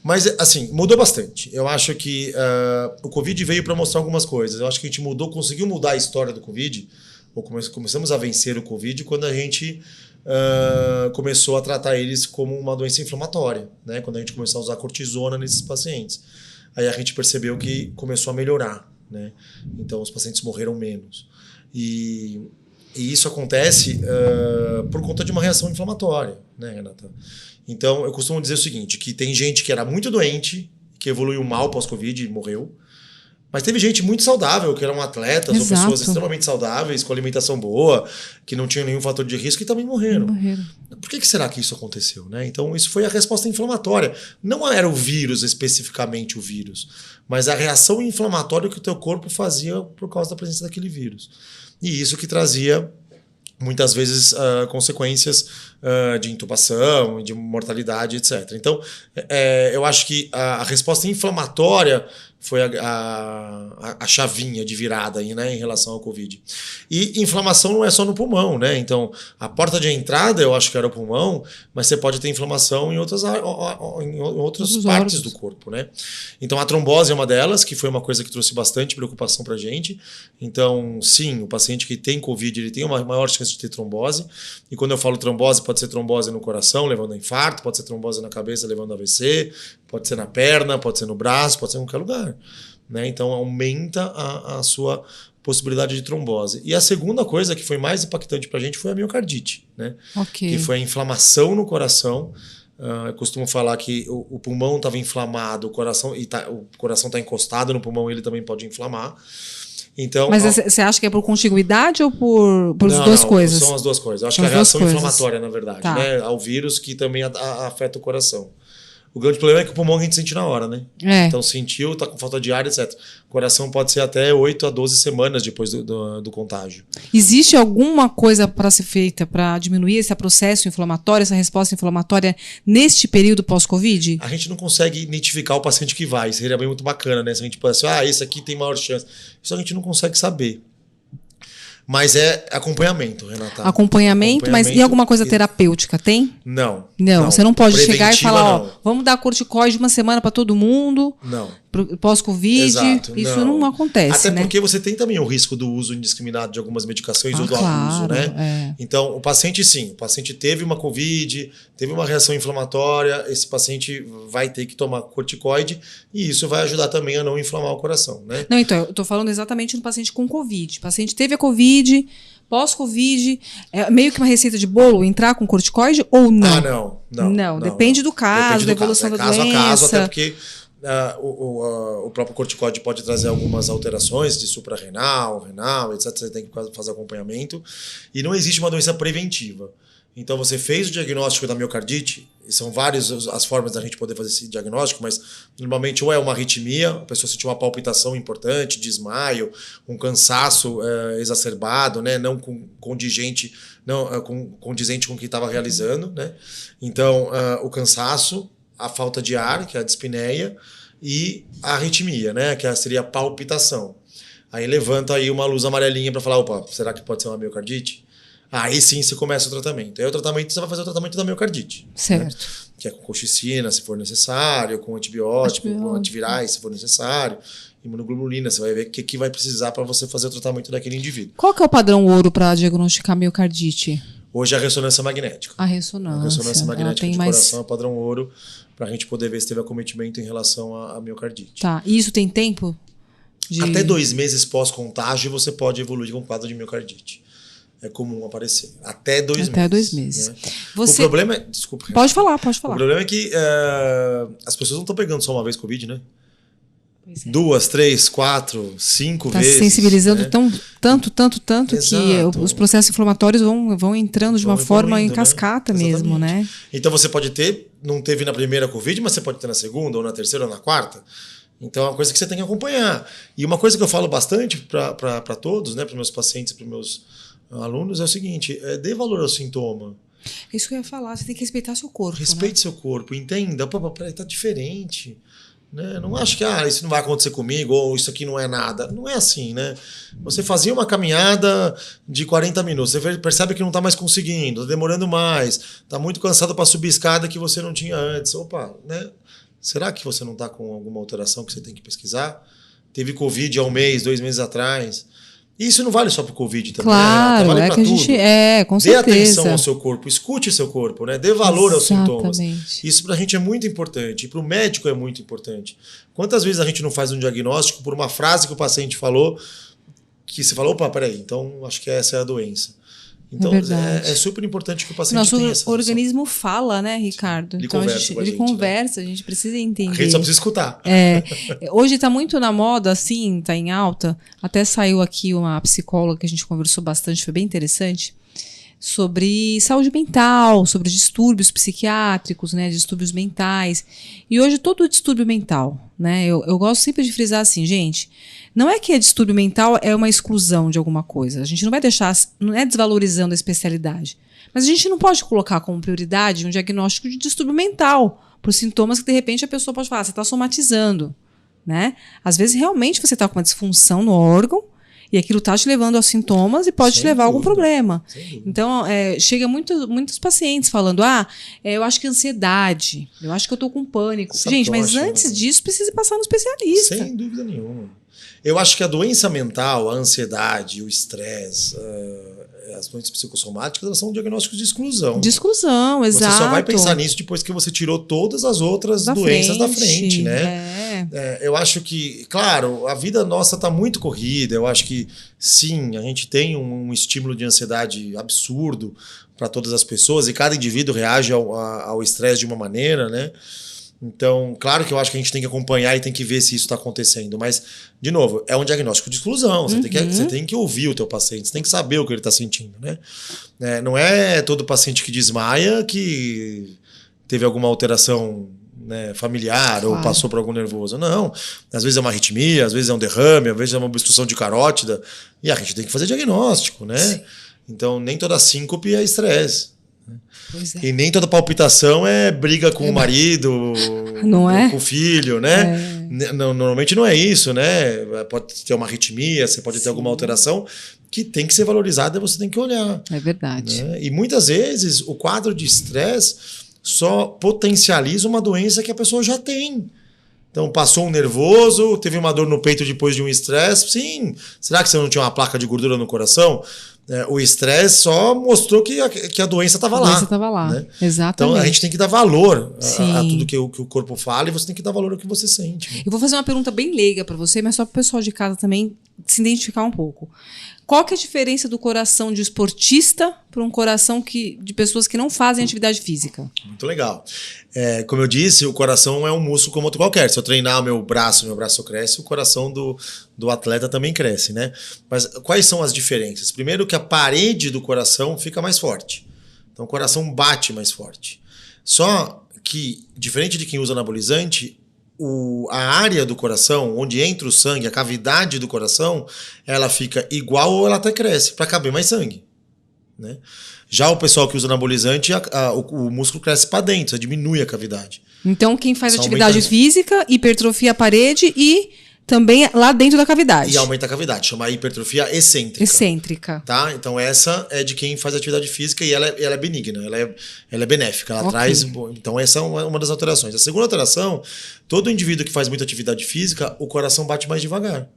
Mas, assim, mudou bastante. Eu acho que o Covid veio para mostrar algumas coisas. Eu acho que a gente conseguiu mudar a história do Covid, ou começamos a vencer o Covid quando a gente começou a tratar eles como uma doença inflamatória, né? Quando a gente começou a usar cortisona nesses pacientes. Aí a gente percebeu que começou a melhorar, né? Então os pacientes morreram menos. E isso acontece por conta de uma reação inflamatória, né, Renata? Então eu costumo dizer o seguinte, que tem gente que era muito doente, que evoluiu mal pós-Covid e morreu. Mas teve gente muito saudável, que eram atletas ou pessoas extremamente saudáveis, com alimentação boa, que não tinham nenhum fator de risco e também morreram. Por que será que isso aconteceu? Né? Então, isso foi a resposta inflamatória. Não era o vírus, especificamente o vírus, mas a reação inflamatória que o teu corpo fazia por causa da presença daquele vírus. E isso que trazia, muitas vezes, consequências de intubação, de mortalidade, etc. Então, eu acho que a resposta inflamatória foi a chavinha de virada aí, né, em relação ao Covid. E inflamação não é só no pulmão, né? Então, a porta de entrada eu acho que era o pulmão, mas você pode ter inflamação em outras partes do corpo, né? Então, a trombose é uma delas, que foi uma coisa que trouxe bastante preocupação pra gente. Então, sim, o paciente que tem Covid, ele tem uma maior chance de ter trombose. E quando eu falo trombose, pode ser trombose no coração, levando a infarto, pode ser trombose na cabeça, levando a AVC, pode ser na perna, pode ser no braço, pode ser em qualquer lugar. Né? Então aumenta a sua possibilidade de trombose. E a segunda coisa que foi mais impactante para a gente foi a miocardite, né? Que foi a inflamação no coração. Eu costumo falar que o pulmão estava inflamado, o coração está encostado no pulmão, ele também pode inflamar. Então, mas você acha que é por contiguidade ou por as duas coisas? São as duas coisas. Eu acho que é a reação inflamatória, na verdade, né? Ao vírus que também afeta o coração. O grande problema é que o pulmão a gente sente na hora, né? É. Então sentiu, tá com falta de ar, etc. O coração pode ser até 8 a 12 semanas depois do contágio. Existe alguma coisa para ser feita para diminuir esse processo inflamatório, essa resposta inflamatória neste período pós-Covid? A gente não consegue identificar o paciente que vai. Seria bem muito bacana, né? Se a gente pudesse, esse aqui tem maior chance. Isso a gente não consegue saber. Mas é acompanhamento, Renata. Acompanhamento, mas e alguma coisa terapêutica, tem? Não. Não, você não pode chegar e falar, não. Vamos dar corticoide uma semana para todo mundo. Não. Pós-Covid. Exato, isso não acontece, Até porque você tem também o risco do uso indiscriminado de algumas medicações ou do abuso, né? É. Então, o paciente teve uma Covid, teve uma reação inflamatória, esse paciente vai ter que tomar corticoide e isso vai ajudar também a não inflamar o coração, né? Não, então, eu tô falando exatamente no paciente com Covid. O paciente teve a Covid, pós-Covid, é meio que uma receita de bolo entrar com corticoide ou não? Não. Depende do caso, da evolução da doença. Caso a caso, até porque o próprio corticóide pode trazer algumas alterações de suprarrenal, renal, etc. Você tem que fazer acompanhamento. E não existe uma doença preventiva. Então, você fez o diagnóstico da miocardite, e são várias as formas da gente poder fazer esse diagnóstico, mas normalmente ou é uma arritmia, a pessoa sentiu uma palpitação importante, desmaio, um cansaço exacerbado, né? Não condizente com o que estava realizando, né? Então, o cansaço, a falta de ar, que é a dispneia, e a arritmia, né? Que seria a palpitação. Aí levanta aí uma luz amarelinha para falar, opa, será que pode ser uma miocardite? Aí sim você começa o tratamento. Aí o tratamento, você vai fazer o tratamento da miocardite. Certo. Né? Que é com colchicina, se for necessário, com antibiótico, com antivirais, se for necessário, imunoglobulina, você vai ver o que vai precisar para você fazer o tratamento daquele indivíduo. Qual que é o padrão ouro para diagnosticar miocardite? Hoje é a ressonância magnética. A ressonância. A ressonância magnética de mais... coração é o padrão ouro para a gente poder ver se teve acometimento em relação à miocardite. Tá. E isso tem tempo? Até 2 meses pós-contágio você pode evoluir com um quadro de miocardite. É comum aparecer. Até 2 meses. Até 2 meses. Né? Você... O problema é... Desculpa. Pode falar. O problema é que as pessoas não estão pegando só uma vez Covid, né? Pois é. 2, 3, 4, 5 vezes. Está sensibilizando né? tanto Exato. que os processos inflamatórios vão entrando de uma forma em cascata mesmo, né? Então você pode não teve na primeira Covid, mas você pode ter na segunda, ou na terceira, ou na quarta. Então é uma coisa que você tem que acompanhar. E uma coisa que eu falo bastante para todos, né, para os meus pacientes, para os meus alunos, é o seguinte: dê valor ao sintoma. É isso que eu ia falar, você tem que respeitar seu corpo. Respeite seu corpo, entenda. Pô, peraí, tá diferente. Né? Não acho que isso não vai acontecer comigo, ou isso aqui não é nada. Não é assim, né? Você fazia uma caminhada de 40 minutos, você percebe que não está mais conseguindo, está demorando mais, está muito cansado para subir escada que você não tinha antes. Opa, né? Será que você não está com alguma alteração que você tem que pesquisar? Teve Covid há 1 mês, 2 meses atrás. E isso não vale só para o Covid também. Claro, vale é pra que a tudo. gente... com Dê certeza. atenção ao seu corpo, escute seu corpo, né? Dê valor aos sintomas. Exatamente. Isso pra gente é muito importante. E pro médico é muito importante. Quantas vezes a gente não faz um diagnóstico por uma frase que o paciente falou, que você falou, opa, peraí, então acho que essa é a doença. Então é super importante que o paciente tenha essa Nosso organismo fala, né, Ricardo? Ele então conversa com a gente, conversa, né? A gente precisa entender. A gente só precisa escutar. Hoje está muito na moda, assim, está em alta. Até saiu aqui uma psicóloga que a gente conversou bastante, foi bem interessante, sobre saúde mental, sobre distúrbios psiquiátricos, né, distúrbios mentais. E hoje todo distúrbio mental, né, eu gosto sempre de frisar assim, gente, não é que distúrbio mental é uma exclusão de alguma coisa. A gente não vai deixar, não é desvalorizando a especialidade. Mas a gente não pode colocar como prioridade um diagnóstico de distúrbio mental por sintomas que de repente a pessoa pode falar, você está somatizando, né? Às vezes realmente você está com uma disfunção no órgão e aquilo está te levando aos sintomas e pode te levar a algum problema. Então, chega muitos pacientes falando, eu acho que é ansiedade, eu acho que eu estou com pânico. Gente, mas antes disso precisa passar no especialista. Sem dúvida nenhuma. Eu acho que a doença mental, a ansiedade, o estresse, as doenças psicossomáticas, elas são diagnósticos de exclusão. De exclusão, exato. Você só vai pensar nisso depois que você tirou todas as outras doenças da frente, né? Eu acho que, claro, a vida nossa está muito corrida. Eu acho que, sim, a gente tem um estímulo de ansiedade absurdo para todas as pessoas e cada indivíduo reage ao estresse de uma maneira, né? Então, claro que eu acho que a gente tem que acompanhar e tem que ver se isso está acontecendo. Mas, de novo, é um diagnóstico de exclusão. Você tem que ouvir o teu paciente, você tem que saber o que ele está sentindo, né? Não é todo paciente que desmaia que teve alguma alteração né, familiar ou passou por algum nervoso. Não. Às vezes é uma arritmia, às vezes é um derrame, às vezes é uma obstrução de carótida. E a gente tem que fazer diagnóstico, né? Sim. Então, nem toda síncope é estresse. Pois é. E nem toda palpitação é briga com o marido, não é? Com o filho, né? Normalmente não é isso, né? Pode ter uma arritmia, você pode ter alguma alteração que tem que ser valorizada e você tem que olhar. É verdade. Né? E muitas vezes o quadro de estresse só potencializa uma doença que a pessoa já tem. Então, passou um nervoso, teve uma dor no peito depois de um estresse. Sim. Será que você não tinha uma placa de gordura no coração? O estresse só mostrou que a doença estava lá. A doença estava lá, né? Exatamente. Então, a gente tem que dar valor a tudo que o corpo fala e você tem que dar valor ao que você sente. Né? Eu vou fazer uma pergunta bem leiga para você, mas só para o pessoal de casa também se identificar um pouco. Qual que é a diferença do coração de esportista para um coração de pessoas que não fazem atividade física? Muito legal. Como eu disse, o coração é um músculo como outro qualquer. Se eu treinar meu braço cresce, o coração do atleta também cresce, né? Mas quais são as diferenças? Primeiro que a parede do coração fica mais forte. Então o coração bate mais forte. Só que, diferente de quem usa anabolizante, a área do coração, onde entra o sangue, a cavidade do coração, ela fica igual ou ela até cresce, para caber mais sangue. Né? Já o pessoal que usa anabolizante, o músculo cresce para dentro, você diminui a cavidade. Então quem faz atividade física, hipertrofia a parede e também lá dentro da cavidade. E aumenta a cavidade, chama hipertrofia excêntrica. Excêntrica. Tá? Então essa é de quem faz atividade física e ela é benigna, ela é benéfica, ela traz... Então essa é uma das alterações. A segunda alteração, todo indivíduo que faz muita atividade física, o coração bate mais devagar.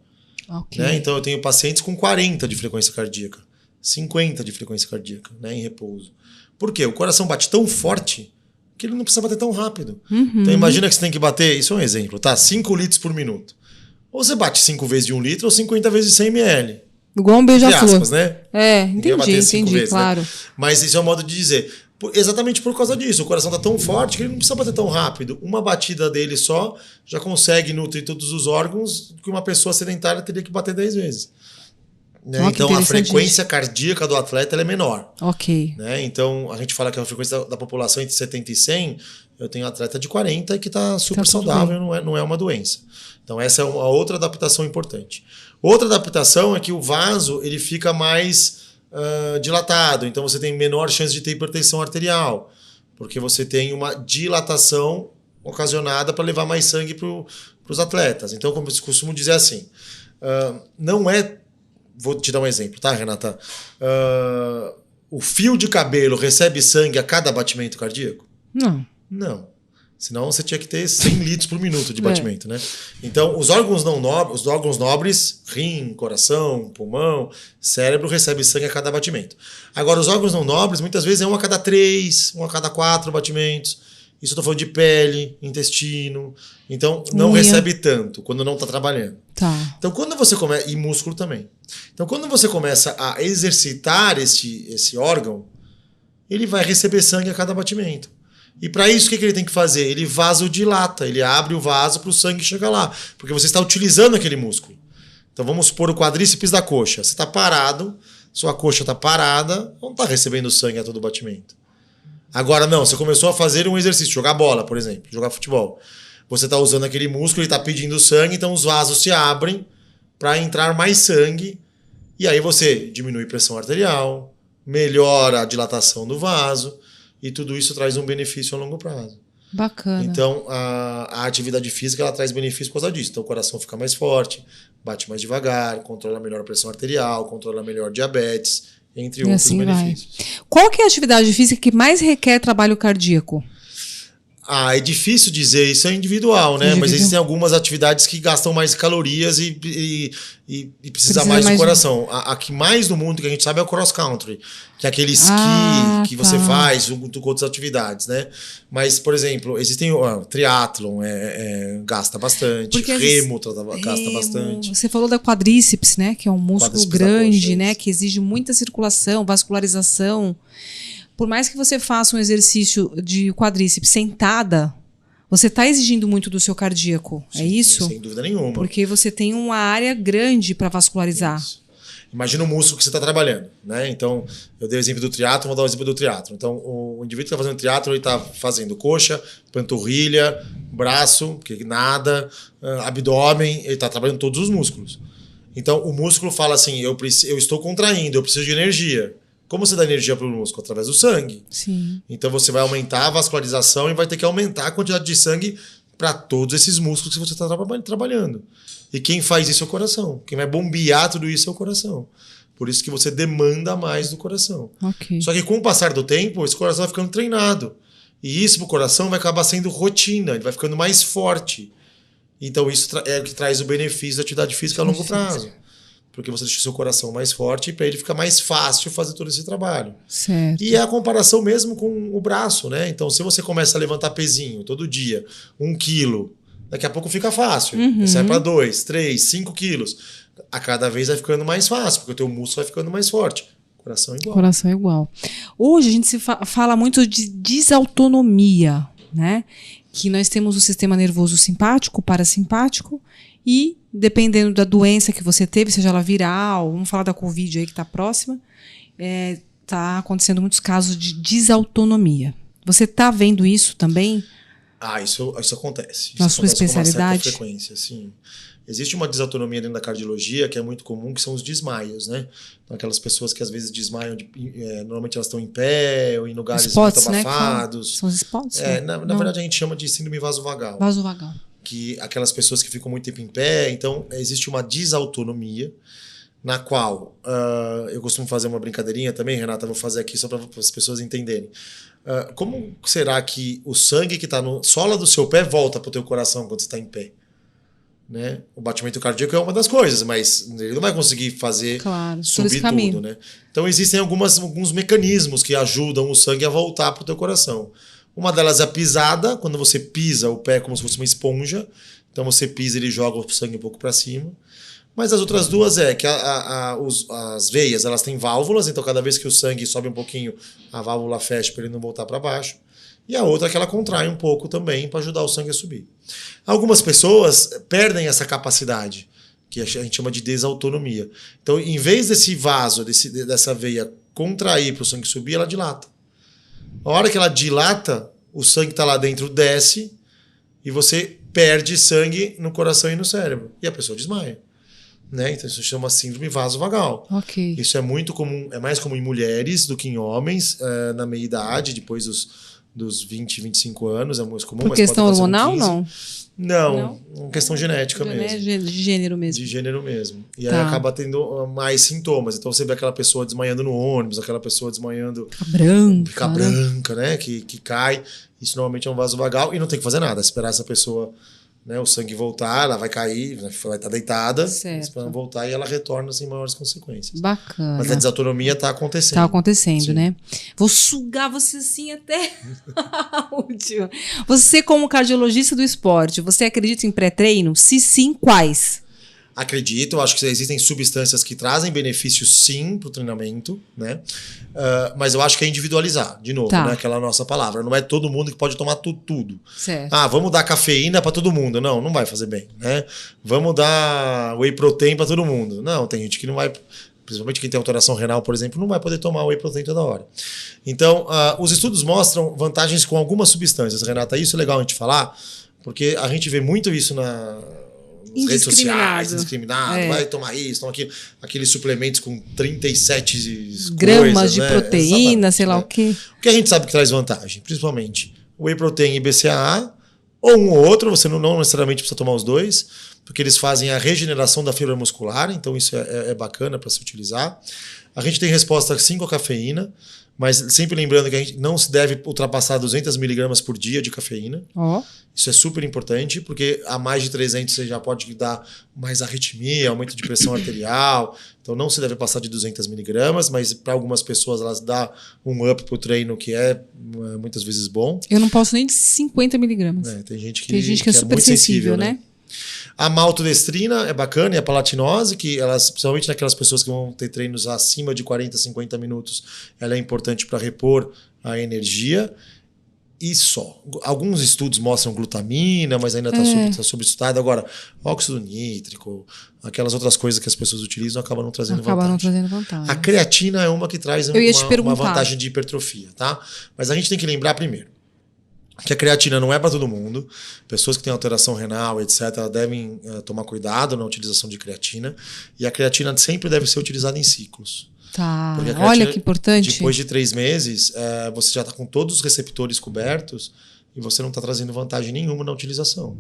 Né? Então eu tenho pacientes com 40 de frequência cardíaca, 50 de frequência cardíaca, né, em repouso. Por quê? O coração bate tão forte que ele não precisa bater tão rápido. Então imagina que você tem que bater, isso é um exemplo, tá? 5 litros por minuto. Ou você bate 5 vezes de 1 litro ou 50 vezes de 100 ml. Igual um beija-flor. Né? Entendi, vezes, claro. Né? Mas isso é um modo de dizer. Exatamente por causa disso. O coração tá tão forte que ele não precisa bater tão rápido. Uma batida dele só já consegue nutrir todos os órgãos que uma pessoa sedentária teria que bater 10 vezes. Né? Então a frequência cardíaca do atleta ela é menor. Né? Então a gente fala que a frequência da população entre 70 e 100, eu tenho atleta de 40 que está super saudável, não é uma doença. Então essa é uma outra adaptação importante. Outra adaptação é que o vaso ele fica mais dilatado, então você tem menor chance de ter hipertensão arterial, porque você tem uma dilatação ocasionada para levar mais sangue para os atletas. Então, como eu costumo dizer assim, não é... Vou te dar um exemplo, tá, Renata? O fio de cabelo recebe sangue a cada batimento cardíaco? Não. Senão você tinha que ter 100 litros por minuto de batimento, né? Então, os órgãos nobres, rim, coração, pulmão, cérebro, recebe sangue a cada batimento. Agora, os órgãos não nobres, muitas vezes é 1 a cada 3, 1 a cada 4 batimentos. Isso eu tô falando de pele, intestino. Então, não recebe tanto quando não está trabalhando. Então, quando você começa... E músculo também. Então, quando você começa a exercitar esse órgão, ele vai receber sangue a cada batimento. E para isso, o que ele tem que fazer? Ele vasodilata, ele abre o vaso para o sangue chegar lá. Porque você está utilizando aquele músculo. Então, vamos supor o quadríceps da coxa. Você está parado, sua coxa está parada, não está recebendo sangue a todo batimento. Agora não, você começou a fazer um exercício, jogar bola, por exemplo, jogar futebol. Você está usando aquele músculo, ele está pedindo sangue, então os vasos se abrem para entrar mais sangue. E aí você diminui a pressão arterial, melhora a dilatação do vaso, e tudo isso traz um benefício a longo prazo. Bacana. Então, a atividade física ela traz benefício por causa disso. Então, o coração fica mais forte, bate mais devagar, controla melhor a pressão arterial, controla melhor diabetes, entre outros benefícios. Qual que é a atividade física que mais requer trabalho cardíaco? É difícil dizer, isso é individual, né? Mas existem algumas atividades que gastam mais calorias e precisa mais do coração. A que mais no mundo que a gente sabe é o cross country, que é aquele esqui que você faz junto com outras atividades, né? Mas, por exemplo, existem triatlon, gasta bastante, remo gasta bastante. Você falou da quadríceps, né? Que é um músculo grande, né? Que exige muita circulação, vascularização. Por mais que você faça um exercício de quadríceps sentada, você está exigindo muito do seu cardíaco. Sim, é isso? Sem dúvida nenhuma. Porque você tem uma área grande para vascularizar. Isso. Imagina o músculo que você está trabalhando, né? Então, eu dei o exemplo do triatlo, vou dar o exemplo do triatlo. Então, o indivíduo que está fazendo triatlo, ele está fazendo coxa, panturrilha, braço, que nada, abdômen, ele está trabalhando todos os músculos. Então, o músculo fala assim, eu estou contraindo, eu preciso de energia. Como você dá energia para o músculo? Através do sangue. Sim. Então, você vai aumentar a vascularização e vai ter que aumentar a quantidade de sangue para todos esses músculos que você está trabalhando. E quem faz isso é o coração. Quem vai bombear tudo isso é o coração. Por isso que você demanda mais do coração. Okay. Só que com o passar do tempo, esse coração vai ficando treinado. E isso para o coração vai acabar sendo rotina, ele vai ficando mais forte. Então isso é o que traz o benefício da atividade física a longo prazo. Porque você deixa o seu coração mais forte e para ele fica mais fácil fazer todo esse trabalho. Certo. E é a comparação mesmo com o braço, né? Então, se você começa a levantar pezinho todo dia, 1 quilo, daqui a pouco fica fácil. Sai para 2, 3, 5 quilos. A cada vez vai ficando mais fácil, porque o teu músculo vai ficando mais forte. Coração é igual. Coração é igual. Hoje a gente fala muito de desautonomia, né? Que nós temos o sistema nervoso simpático, parasimpático, e dependendo da doença que você teve, seja ela viral, vamos falar da Covid aí que está próxima, está acontecendo muitos casos de desautonomia. Você está vendo isso também? Isso acontece. Na sua especialidade? Com uma certa frequência, sim. Existe uma desautonomia dentro da cardiologia que é muito comum, que são os desmaios, né? Então, aquelas pessoas que às vezes desmaiam, normalmente elas estão em pé ou em lugares spots, muito abafados. Né? São os spots? Na verdade, a gente chama de síndrome vasovagal. Vasovagal. Que aquelas pessoas que ficam muito tempo em pé, então existe uma desautonomia na qual eu costumo fazer uma brincadeirinha também, Renata, vou fazer aqui só para as pessoas entenderem. Como será que o sangue que está no sola do seu pé volta para o teu coração quando você está em pé? Né? O batimento cardíaco é uma das coisas, mas ele não vai conseguir fazer subir tudo. Né? Então existem alguns mecanismos que ajudam o sangue a voltar para o teu coração. Uma delas é a pisada, quando você pisa o pé como se fosse uma esponja. Então você pisa e ele joga o sangue um pouco para cima. Mas as outras duas é que as veias elas têm válvulas, então cada vez que o sangue sobe um pouquinho, a válvula fecha para ele não voltar para baixo. E a outra é que ela contrai um pouco também para ajudar o sangue a subir. Algumas pessoas perdem essa capacidade, que a gente chama de desautonomia. Então, em vez desse vaso, dessa veia contrair para o sangue subir, ela dilata. A hora que ela dilata, o sangue está lá dentro, desce e você perde sangue no coração e no cérebro. E a pessoa desmaia. Né? Então isso se chama síndrome vasovagal. Okay. Isso é muito comum, é mais comum em mulheres do que em homens, na meia idade, depois dos 20, 25 anos, é mais comum. Por questão hormonal, não? Não, questão genética mesmo. De gênero mesmo. De gênero mesmo. E aí acaba tendo mais sintomas. Então você vê aquela pessoa desmaiando no ônibus, aquela pessoa desmaiando... Fica branca, né? Que cai. Isso normalmente é um vasovagal e não tem que fazer nada. Esperar essa pessoa, né, o sangue voltar, ela vai cair, vai estar deitada, esperando voltar e ela retorna sem maiores consequências. Bacana. Mas a desautonomia está acontecendo. Está acontecendo, sim, né? Vou sugar você assim até a última. Você, como cardiologista do esporte, você acredita em pré-treino? Se sim, quais? Acredito, acho que existem substâncias que trazem benefícios sim para o treinamento, né? Mas eu acho que é individualizar, de novo, né? Aquela nossa palavra. Não é todo mundo que pode tomar tudo. Certo. Vamos dar cafeína para todo mundo. Não vai fazer bem, né? Vamos dar whey protein para todo mundo. Não, tem gente que não vai, principalmente quem tem alteração renal, por exemplo, não vai poder tomar whey protein toda hora. Então, os estudos mostram vantagens com algumas substâncias, Renata. Isso é legal a gente falar, porque a gente vê muito isso redes sociais, indiscriminado, vai tomar isso, toma aquilo, aqueles suplementos com 37 gramas coisas, de né? proteína, sei lá o quê. O que a gente sabe que traz vantagem, principalmente whey protein e BCAA, ou um ou outro, você não necessariamente precisa tomar os dois, porque eles fazem a regeneração da fibra muscular, então isso é bacana para se utilizar. A gente tem resposta sim com a cafeína, mas sempre lembrando que a gente não se deve ultrapassar 200 miligramas por dia de cafeína. Isso é super importante, porque a mais de 300 você já pode dar mais arritmia, aumento de pressão arterial. Então não se deve passar de 200 miligramas, mas para algumas pessoas elas dão um up para o treino que é muitas vezes bom. Eu não posso nem de 50 miligramas. Tem gente que é super muito sensível, né? A maltodestrina é bacana, e a palatinose, que elas, principalmente naquelas pessoas que vão ter treinos acima de 40, 50 minutos, ela é importante para repor a energia. e só. Alguns estudos mostram glutamina, mas ainda está subestudado. Agora, óxido nítrico, aquelas outras coisas que as pessoas utilizam acabam não trazendo vantagem. A creatina é uma que traz uma vantagem de hipertrofia, tá? Mas a gente tem que lembrar primeiro que a creatina não é para todo mundo. Pessoas que têm alteração renal, etc., devem tomar cuidado na utilização de creatina. E a creatina sempre deve ser utilizada em ciclos. Tá. Olha que importante. Depois de 3 meses, você já está com todos os receptores cobertos e você não está trazendo vantagem nenhuma na utilização.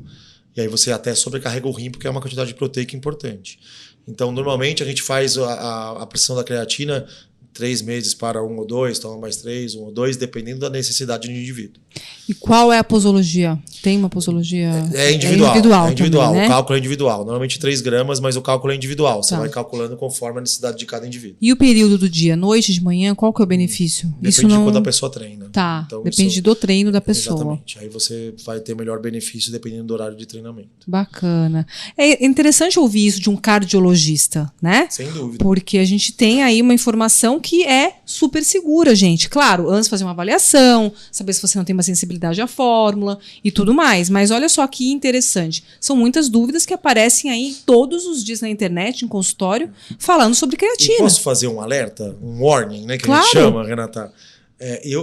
E aí você até sobrecarrega o rim porque é uma quantidade proteica importante. Então, normalmente a gente faz a pressão da creatina 3 meses para 1 ou 2, toma mais 3, 1 ou 2, dependendo da necessidade do indivíduo. E qual é a posologia? Tem uma posologia? É individual. Também, né? O cálculo é individual. Normalmente 3 gramas, mas o cálculo é individual. Você vai calculando conforme a necessidade de cada indivíduo. E o período do dia? Noite, de manhã? Qual que é o benefício? Depende de quando a pessoa treina. Tá, então, depende do treino da pessoa. Exatamente. Aí você vai ter melhor benefício dependendo do horário de treinamento. Bacana. É interessante ouvir isso de um cardiologista, né? Sem dúvida. Porque a gente tem aí uma informação que é super segura, gente. Claro, antes de fazer uma avaliação, saber se você não tem uma sensibilidade à fórmula e tudo mais. Mas olha só que interessante. São muitas dúvidas que aparecem aí todos os dias na internet, em consultório, falando sobre creatina. E posso fazer um alerta, um warning, né, que a gente chama, Renata?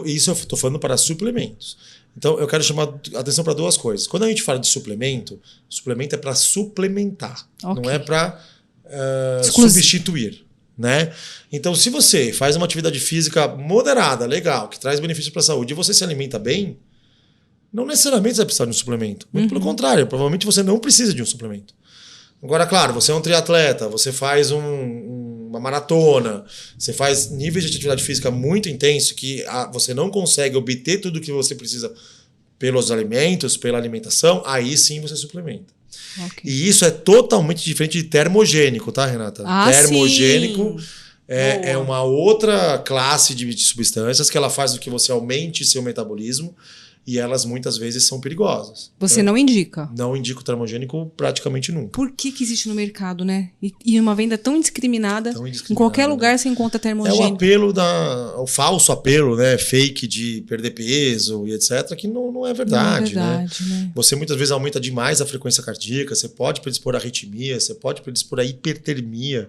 Isso eu estou falando para suplementos. Então, eu quero chamar a atenção para 2 coisas. Quando a gente fala de suplemento é para suplementar, não é para substituir. Né? Então, se você faz uma atividade física moderada, legal, que traz benefícios para a saúde, e você se alimenta bem, não necessariamente você vai precisar de um suplemento. Muito pelo contrário, provavelmente você não precisa de um suplemento. Agora, claro, você é um triatleta, você faz uma maratona, você faz níveis de atividade física muito intensos que você não consegue obter tudo o que você precisa pelos alimentos, pela alimentação, aí sim você suplementa. Okay. E isso é totalmente diferente de termogênico, tá, Renata? Termogênico é uma outra classe de substâncias que ela faz com que você aumente seu metabolismo e elas muitas vezes são perigosas. Você não indica? Não indico termogênico praticamente nunca. Por que existe no mercado, né? E uma venda tão indiscriminada, em qualquer lugar você encontra termogênico. É o apelo, o falso apelo, né? Fake de perder peso e etc, que não é verdade, né? Você muitas vezes aumenta demais a frequência cardíaca, você pode predispor a arritmia, você pode predispor a hipertermia.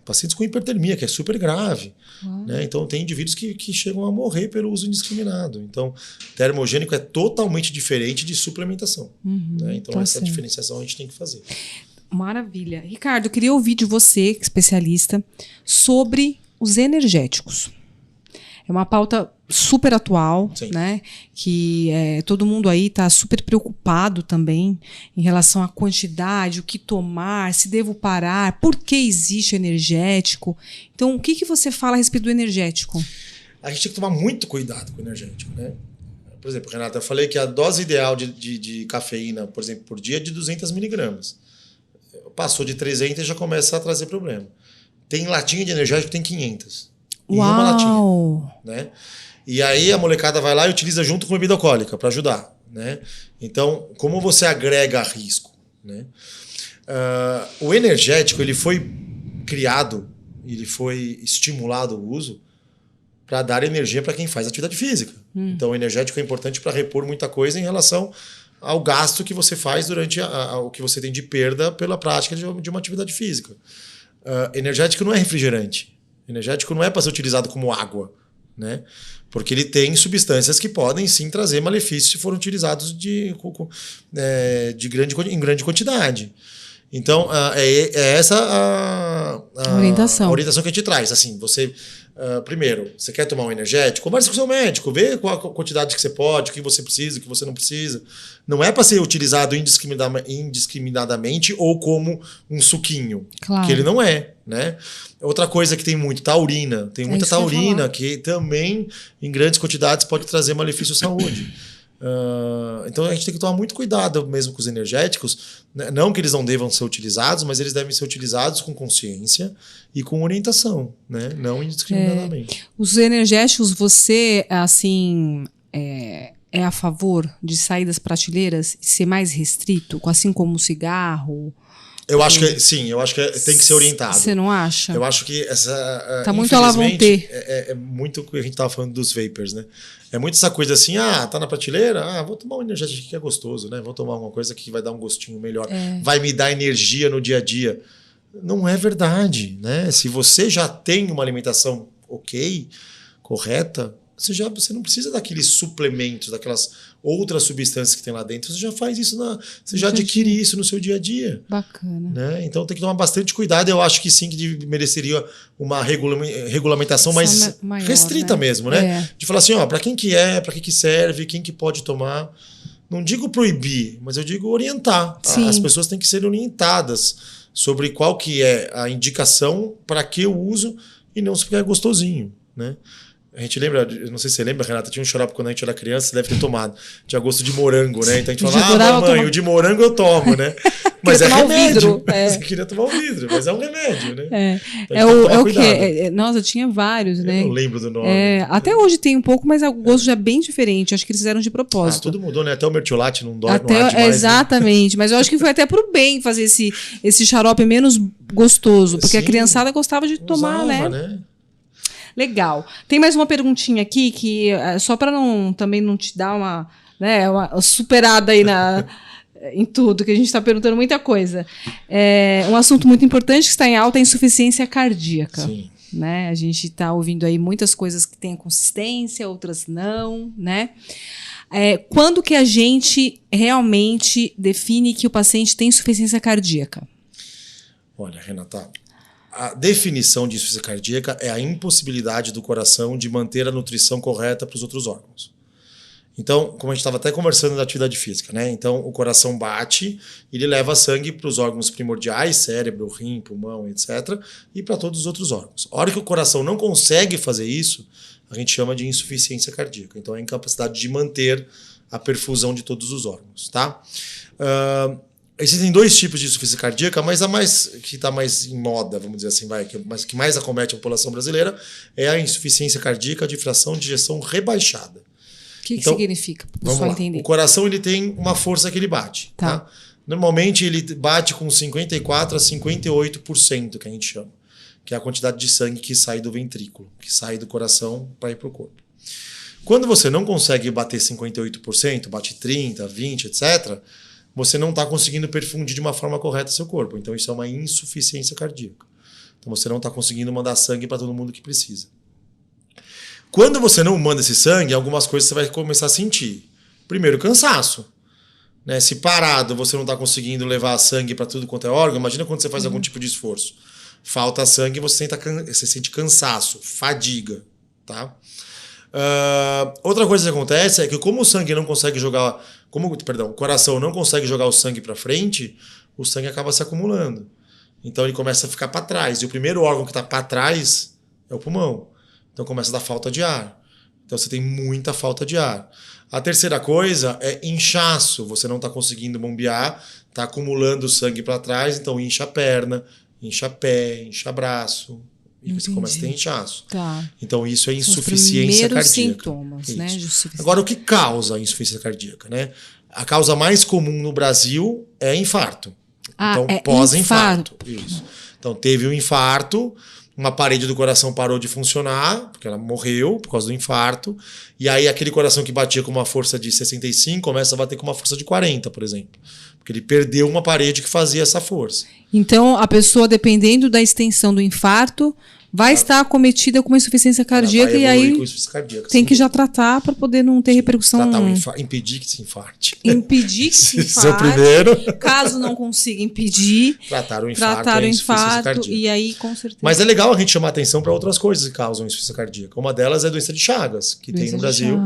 Pacientes com hipertermia, que é super grave. Né? Então, tem indivíduos que chegam a morrer pelo uso indiscriminado. Então, termogênico é totalmente diferente de suplementação. Né? Então, essa diferenciação a gente tem que fazer. Maravilha. Ricardo, eu queria ouvir de você, especialista, sobre os energéticos. É uma pauta super atual, né? Que todo mundo aí está super preocupado também em relação à quantidade, o que tomar, se devo parar, por que existe energético. Então, o que você fala a respeito do energético? A gente tem que tomar muito cuidado com o energético, né? Por exemplo, Renata, eu falei que a dose ideal de cafeína, por exemplo, por dia é de 200 miligramas. Passou de 300 e já começa a trazer problema. Tem latinha de energético que tem 500. Em uma latinha, né? E aí a molecada vai lá e utiliza junto com bebida alcoólica para ajudar, né? Então, como você agrega risco, né? O energético ele foi criado, ele foi estimulado o uso para dar energia para quem faz atividade física. Então, o energético é importante para repor muita coisa em relação ao gasto que você faz durante o que você tem de perda pela prática de uma atividade física. Energético não é refrigerante. Energético não é para ser utilizado como água, né? Porque ele tem substâncias que podem sim trazer malefícios se forem utilizados em grande quantidade. Então, essa a orientação que a gente traz. Assim, você, primeiro, você quer tomar um energético? Conversa com o seu médico, vê qual a quantidade que você pode, o que você precisa, o que você não precisa. Não é para ser utilizado indiscriminadamente ou como um suquinho, que ele não é, né? Outra coisa que tem muito, taurina. Tem muita taurina que também, em grandes quantidades, pode trazer malefício à saúde. Então a gente tem que tomar muito cuidado mesmo com os energéticos, né? Não que eles não devam ser utilizados, mas eles devem ser utilizados com consciência e com orientação, né? Não indiscriminadamente. Os energéticos, você assim é a favor de sair das prateleiras e ser mais restrito, assim como o cigarro, Eu acho que sim, eu acho que tem que ser orientado. Você não acha? Eu acho que essa. Tá muito lá vão ter. É muito o que a gente tava falando dos vapers, né? É muito essa coisa assim, tá na prateleira, vou tomar um energético que é gostoso, né? Vou tomar uma coisa que vai dar um gostinho melhor, vai me dar energia no dia a dia. Não é verdade, né? Se você já tem uma alimentação ok, correta, você não precisa daqueles suplementos, daquelas outras substâncias que tem lá dentro. Você já faz isso, você já adquire isso no seu dia a dia. Bacana. Né? Então tem que tomar bastante cuidado. Eu acho que sim, que mereceria uma regulamentação mais maior, restrita, né? mesmo, né? De falar assim, para quem que é, para que serve, quem que pode tomar. Não digo proibir, mas eu digo orientar. Sim. As pessoas têm que ser orientadas sobre qual que é a indicação para que eu uso e não se porque é gostosinho, né? A gente lembra, eu não sei se você lembra, Renata, tinha um xarope quando a gente era criança, você deve ter tomado. Tinha gosto de morango, né? Então a gente falava, mamãe, o de morango eu tomo, né? Mas é remédio. Você queria tomar o vidro, mas é um remédio, né? Então, é o quê? Nossa, tinha vários, né? Eu não lembro do nome. Até hoje tem um pouco, mas o gosto já é bem diferente. Acho que eles fizeram de propósito. Tudo mudou, né? Até o mertiolate não dói, não arde mais, exatamente. Né? Mas eu acho que foi até pro bem fazer esse xarope menos gostoso, porque a criançada gostava de tomar, né? Legal. Tem mais uma perguntinha aqui que só para também não te dar uma superada aí em tudo, que a gente está perguntando muita coisa. Um assunto muito importante que está em alta é a insuficiência cardíaca. Sim. Né? A gente está ouvindo aí muitas coisas que têm consistência, outras não, né? Quando que a gente realmente define que o paciente tem insuficiência cardíaca? Olha, Renata, a definição de insuficiência cardíaca é a impossibilidade do coração de manter a nutrição correta para os outros órgãos. Então, como a gente estava até conversando da atividade física, né? Então, o coração bate, ele leva sangue para os órgãos primordiais, cérebro, rim, pulmão, etc., e para todos os outros órgãos. A hora que o coração não consegue fazer isso, a gente chama de insuficiência cardíaca. Então, é a incapacidade de manter a perfusão de todos os órgãos, tá? Existem dois tipos de insuficiência cardíaca, mas a que está mais em moda, vamos dizer assim, que mais acomete a população brasileira, é a insuficiência cardíaca de fração de ejeção rebaixada. O que significa, para o pessoal entender? O coração ele tem uma força que ele bate. Tá? Normalmente ele bate com 54% a 58%, que a gente chama, que é a quantidade de sangue que sai do ventrículo, que sai do coração para ir para o corpo. Quando você não consegue bater 58%, bate 30%, 20%, etc., você não está conseguindo perfundir de uma forma correta seu corpo. Então, isso é uma insuficiência cardíaca. Então, você não está conseguindo mandar sangue para todo mundo que precisa. Quando você não manda esse sangue, algumas coisas você vai começar a sentir. Primeiro, cansaço. Né? Se parado você não está conseguindo levar sangue para tudo quanto é órgão, imagina quando você faz algum tipo de esforço. Falta sangue, você sente cansaço, fadiga. Tá? Outra coisa que acontece é que como o sangue não consegue jogar... o coração não consegue jogar o sangue para frente, o sangue acaba se acumulando. Então ele começa a ficar para trás. E o primeiro órgão que está para trás é o pulmão. Então começa a dar falta de ar. Então você tem muita falta de ar. A terceira coisa é inchaço. Você não está conseguindo bombear, está acumulando sangue para trás, então incha a perna, incha pé, incha braço. E você começa a ter inchaço. Tá. Então, isso é insuficiência cardíaca. Sintomas, né? Agora, o que causa a insuficiência cardíaca? Né? A causa mais comum no Brasil é infarto. Então, pós-infarto. Isso. Então, teve um infarto, uma parede do coração parou de funcionar, porque ela morreu por causa do infarto. E aí, aquele coração que batia com uma força de 65 começa a bater com uma força de 40, por exemplo. Porque ele perdeu uma parede que fazia essa força. Então, a pessoa, dependendo da extensão do infarto, vai estar acometida com uma insuficiência cardíaca e aí tem que já tratar para poder não ter repercussão. Impedir que se infarte. Impedir que se infarte. Isso é o primeiro. Caso não consiga impedir, tratar o infarto e aí com certeza. Mas é legal a gente chamar atenção para outras coisas que causam insuficiência cardíaca. Uma delas é a doença de Chagas, que tem no Brasil.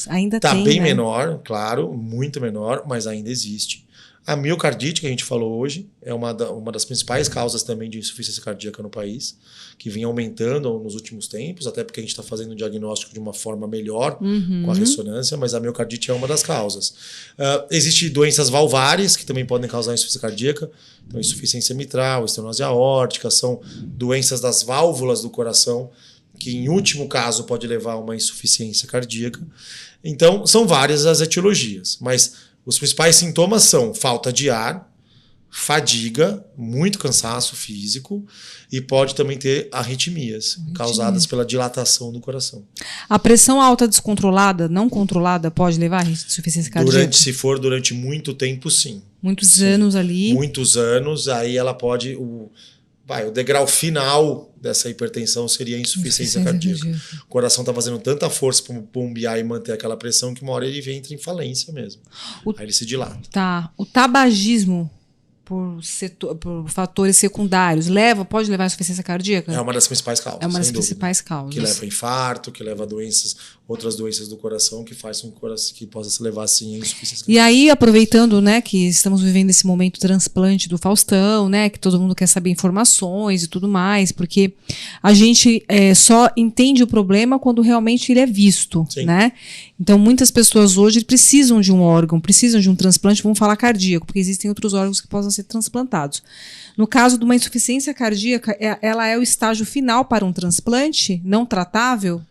Ainda tá tem, bem né? menor, claro, muito menor, mas ainda existe. A miocardite, que a gente falou hoje, é uma das principais causas também de insuficiência cardíaca no país, que vem aumentando nos últimos tempos, até porque a gente está fazendo o diagnóstico de uma forma melhor com a ressonância, mas a miocardite é uma das causas. Existem doenças valvares, que também podem causar insuficiência cardíaca, então insuficiência mitral, estenose aórtica, são doenças das válvulas do coração, que em último caso pode levar a uma insuficiência cardíaca. Então, são várias as etiologias, mas os principais sintomas são falta de ar, fadiga, muito cansaço físico e pode também ter arritmias causadas pela dilatação do coração. A pressão alta descontrolada, não controlada, pode levar a insuficiência cardíaca? Se for durante muito tempo, sim. Muitos anos ali. Muitos anos, aí ela pode... O degrau final dessa hipertensão seria a insuficiência cardíaca. O coração está fazendo tanta força para bombear e manter aquela pressão que uma hora ele entra em falência mesmo. Aí ele se dilata. Tá. O tabagismo por fatores secundários pode levar à insuficiência cardíaca? É uma das principais causas. É uma das principais causas. Que leva a infarto, que leva a outras doenças do coração, que faz com que possa se levar assim a insuficiência cardíaca. E aí, aproveitando, né, que estamos vivendo esse momento transplante do Faustão, né, que todo mundo quer saber informações e tudo mais, porque a gente só entende o problema quando realmente ele é visto, Sim. né? Então, muitas pessoas hoje precisam de um órgão, precisam de um transplante, vamos falar cardíaco, porque existem outros órgãos que possam ser transplantados. No caso de uma insuficiência cardíaca, ela é o estágio final para um transplante não tratável?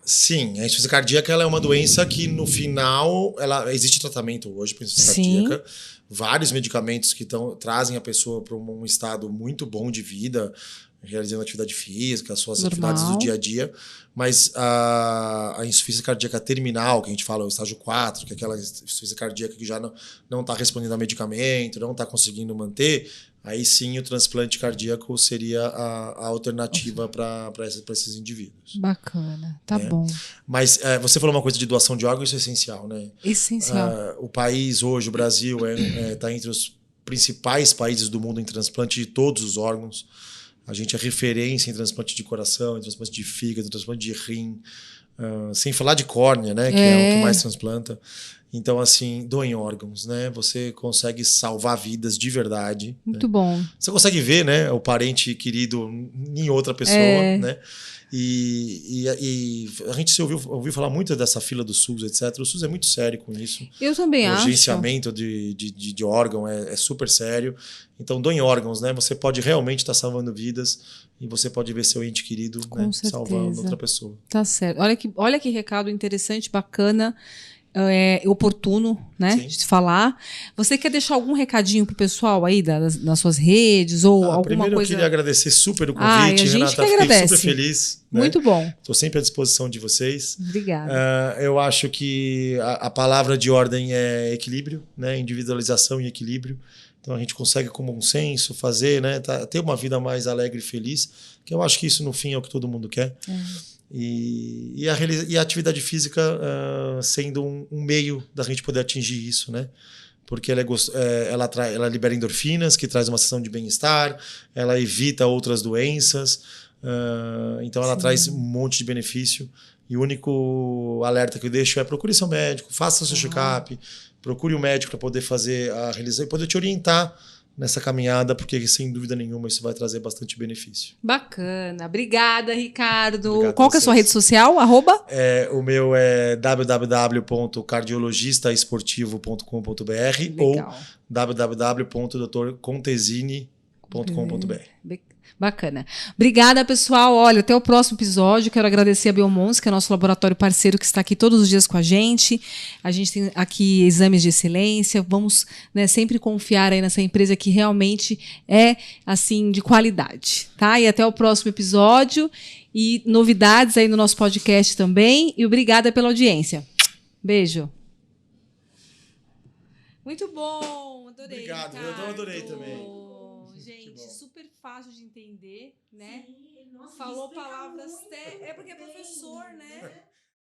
Sim, a insuficiência cardíaca ela é uma doença que no final existe tratamento hoje para insuficiência cardíaca. Vários medicamentos que trazem a pessoa para um estado muito bom de vida, realizando atividade física, as suas atividades do dia a dia, mas a insuficiência cardíaca terminal, que a gente fala, o estágio 4, que é aquela insuficiência cardíaca que já não está respondendo a medicamento, não está conseguindo manter, aí sim o transplante cardíaco seria a alternativa para esses indivíduos. Bacana, tá bom. Mas você falou uma coisa de doação de órgãos, isso é essencial, né? Essencial. O país hoje, o Brasil, está entre os principais países do mundo em transplante de todos os órgãos. A gente é referência em transplante de coração, em transplante de fígado, em transplante de rim, sem falar de córnea, né? Que é o que mais transplanta. Então, assim, doem órgãos, né? Você consegue salvar vidas de verdade. Muito bom. Você consegue ver, né? O parente querido em outra pessoa, né? E a gente ouviu falar muito dessa fila do SUS, etc. O SUS é muito sério com isso. Eu também acho. O urgenciamento de órgão é super sério. Então, doem órgãos, né? Você pode realmente estar salvando vidas e você pode ver seu ente querido, né, salvando outra pessoa. Tá certo. Olha que recado interessante, bacana. Oportuno, né, de falar. Você quer deixar algum recadinho pro pessoal aí nas suas redes ou alguma primeiro coisa? Eu queria agradecer super o convite, Renata. Fiquei super feliz. Né? Muito bom. Estou sempre à disposição de vocês. Obrigada. Eu acho que a palavra de ordem é equilíbrio, né, individualização e equilíbrio. Então a gente consegue com bom senso fazer, né, ter uma vida mais alegre e feliz, que eu acho que isso no fim é o que todo mundo quer. E a atividade física sendo um meio da gente poder atingir isso, né? Porque ela libera endorfinas, que traz uma sensação de bem-estar, ela evita outras doenças, então ela traz um monte de benefício. E o único alerta que eu deixo é procure seu médico, faça seu check-up, procure o médico para poder fazer a realização e poder te orientar nessa caminhada, porque sem dúvida nenhuma isso vai trazer bastante benefício. Bacana. Obrigada, Ricardo. Obrigado. Qual que é a sua rede social? O meu é www.cardiologistaesportivo.com.br ou www.drcontesini.com.br. Bacana. Obrigada, pessoal. Olha, até o próximo episódio. Quero agradecer a Biomons, que é nosso laboratório parceiro que está aqui todos os dias com a gente. A gente tem aqui exames de excelência. Vamos, né, sempre confiar aí nessa empresa que realmente é assim de qualidade, tá? E até o próximo episódio e novidades aí no nosso podcast também. E obrigada pela audiência. Beijo. Muito bom. Adorei. Obrigado. Ricardo. Eu adorei também. Gente, super fácil de entender, né? Sim, nossa, Falou explica palavras... muito. É porque é professor, né?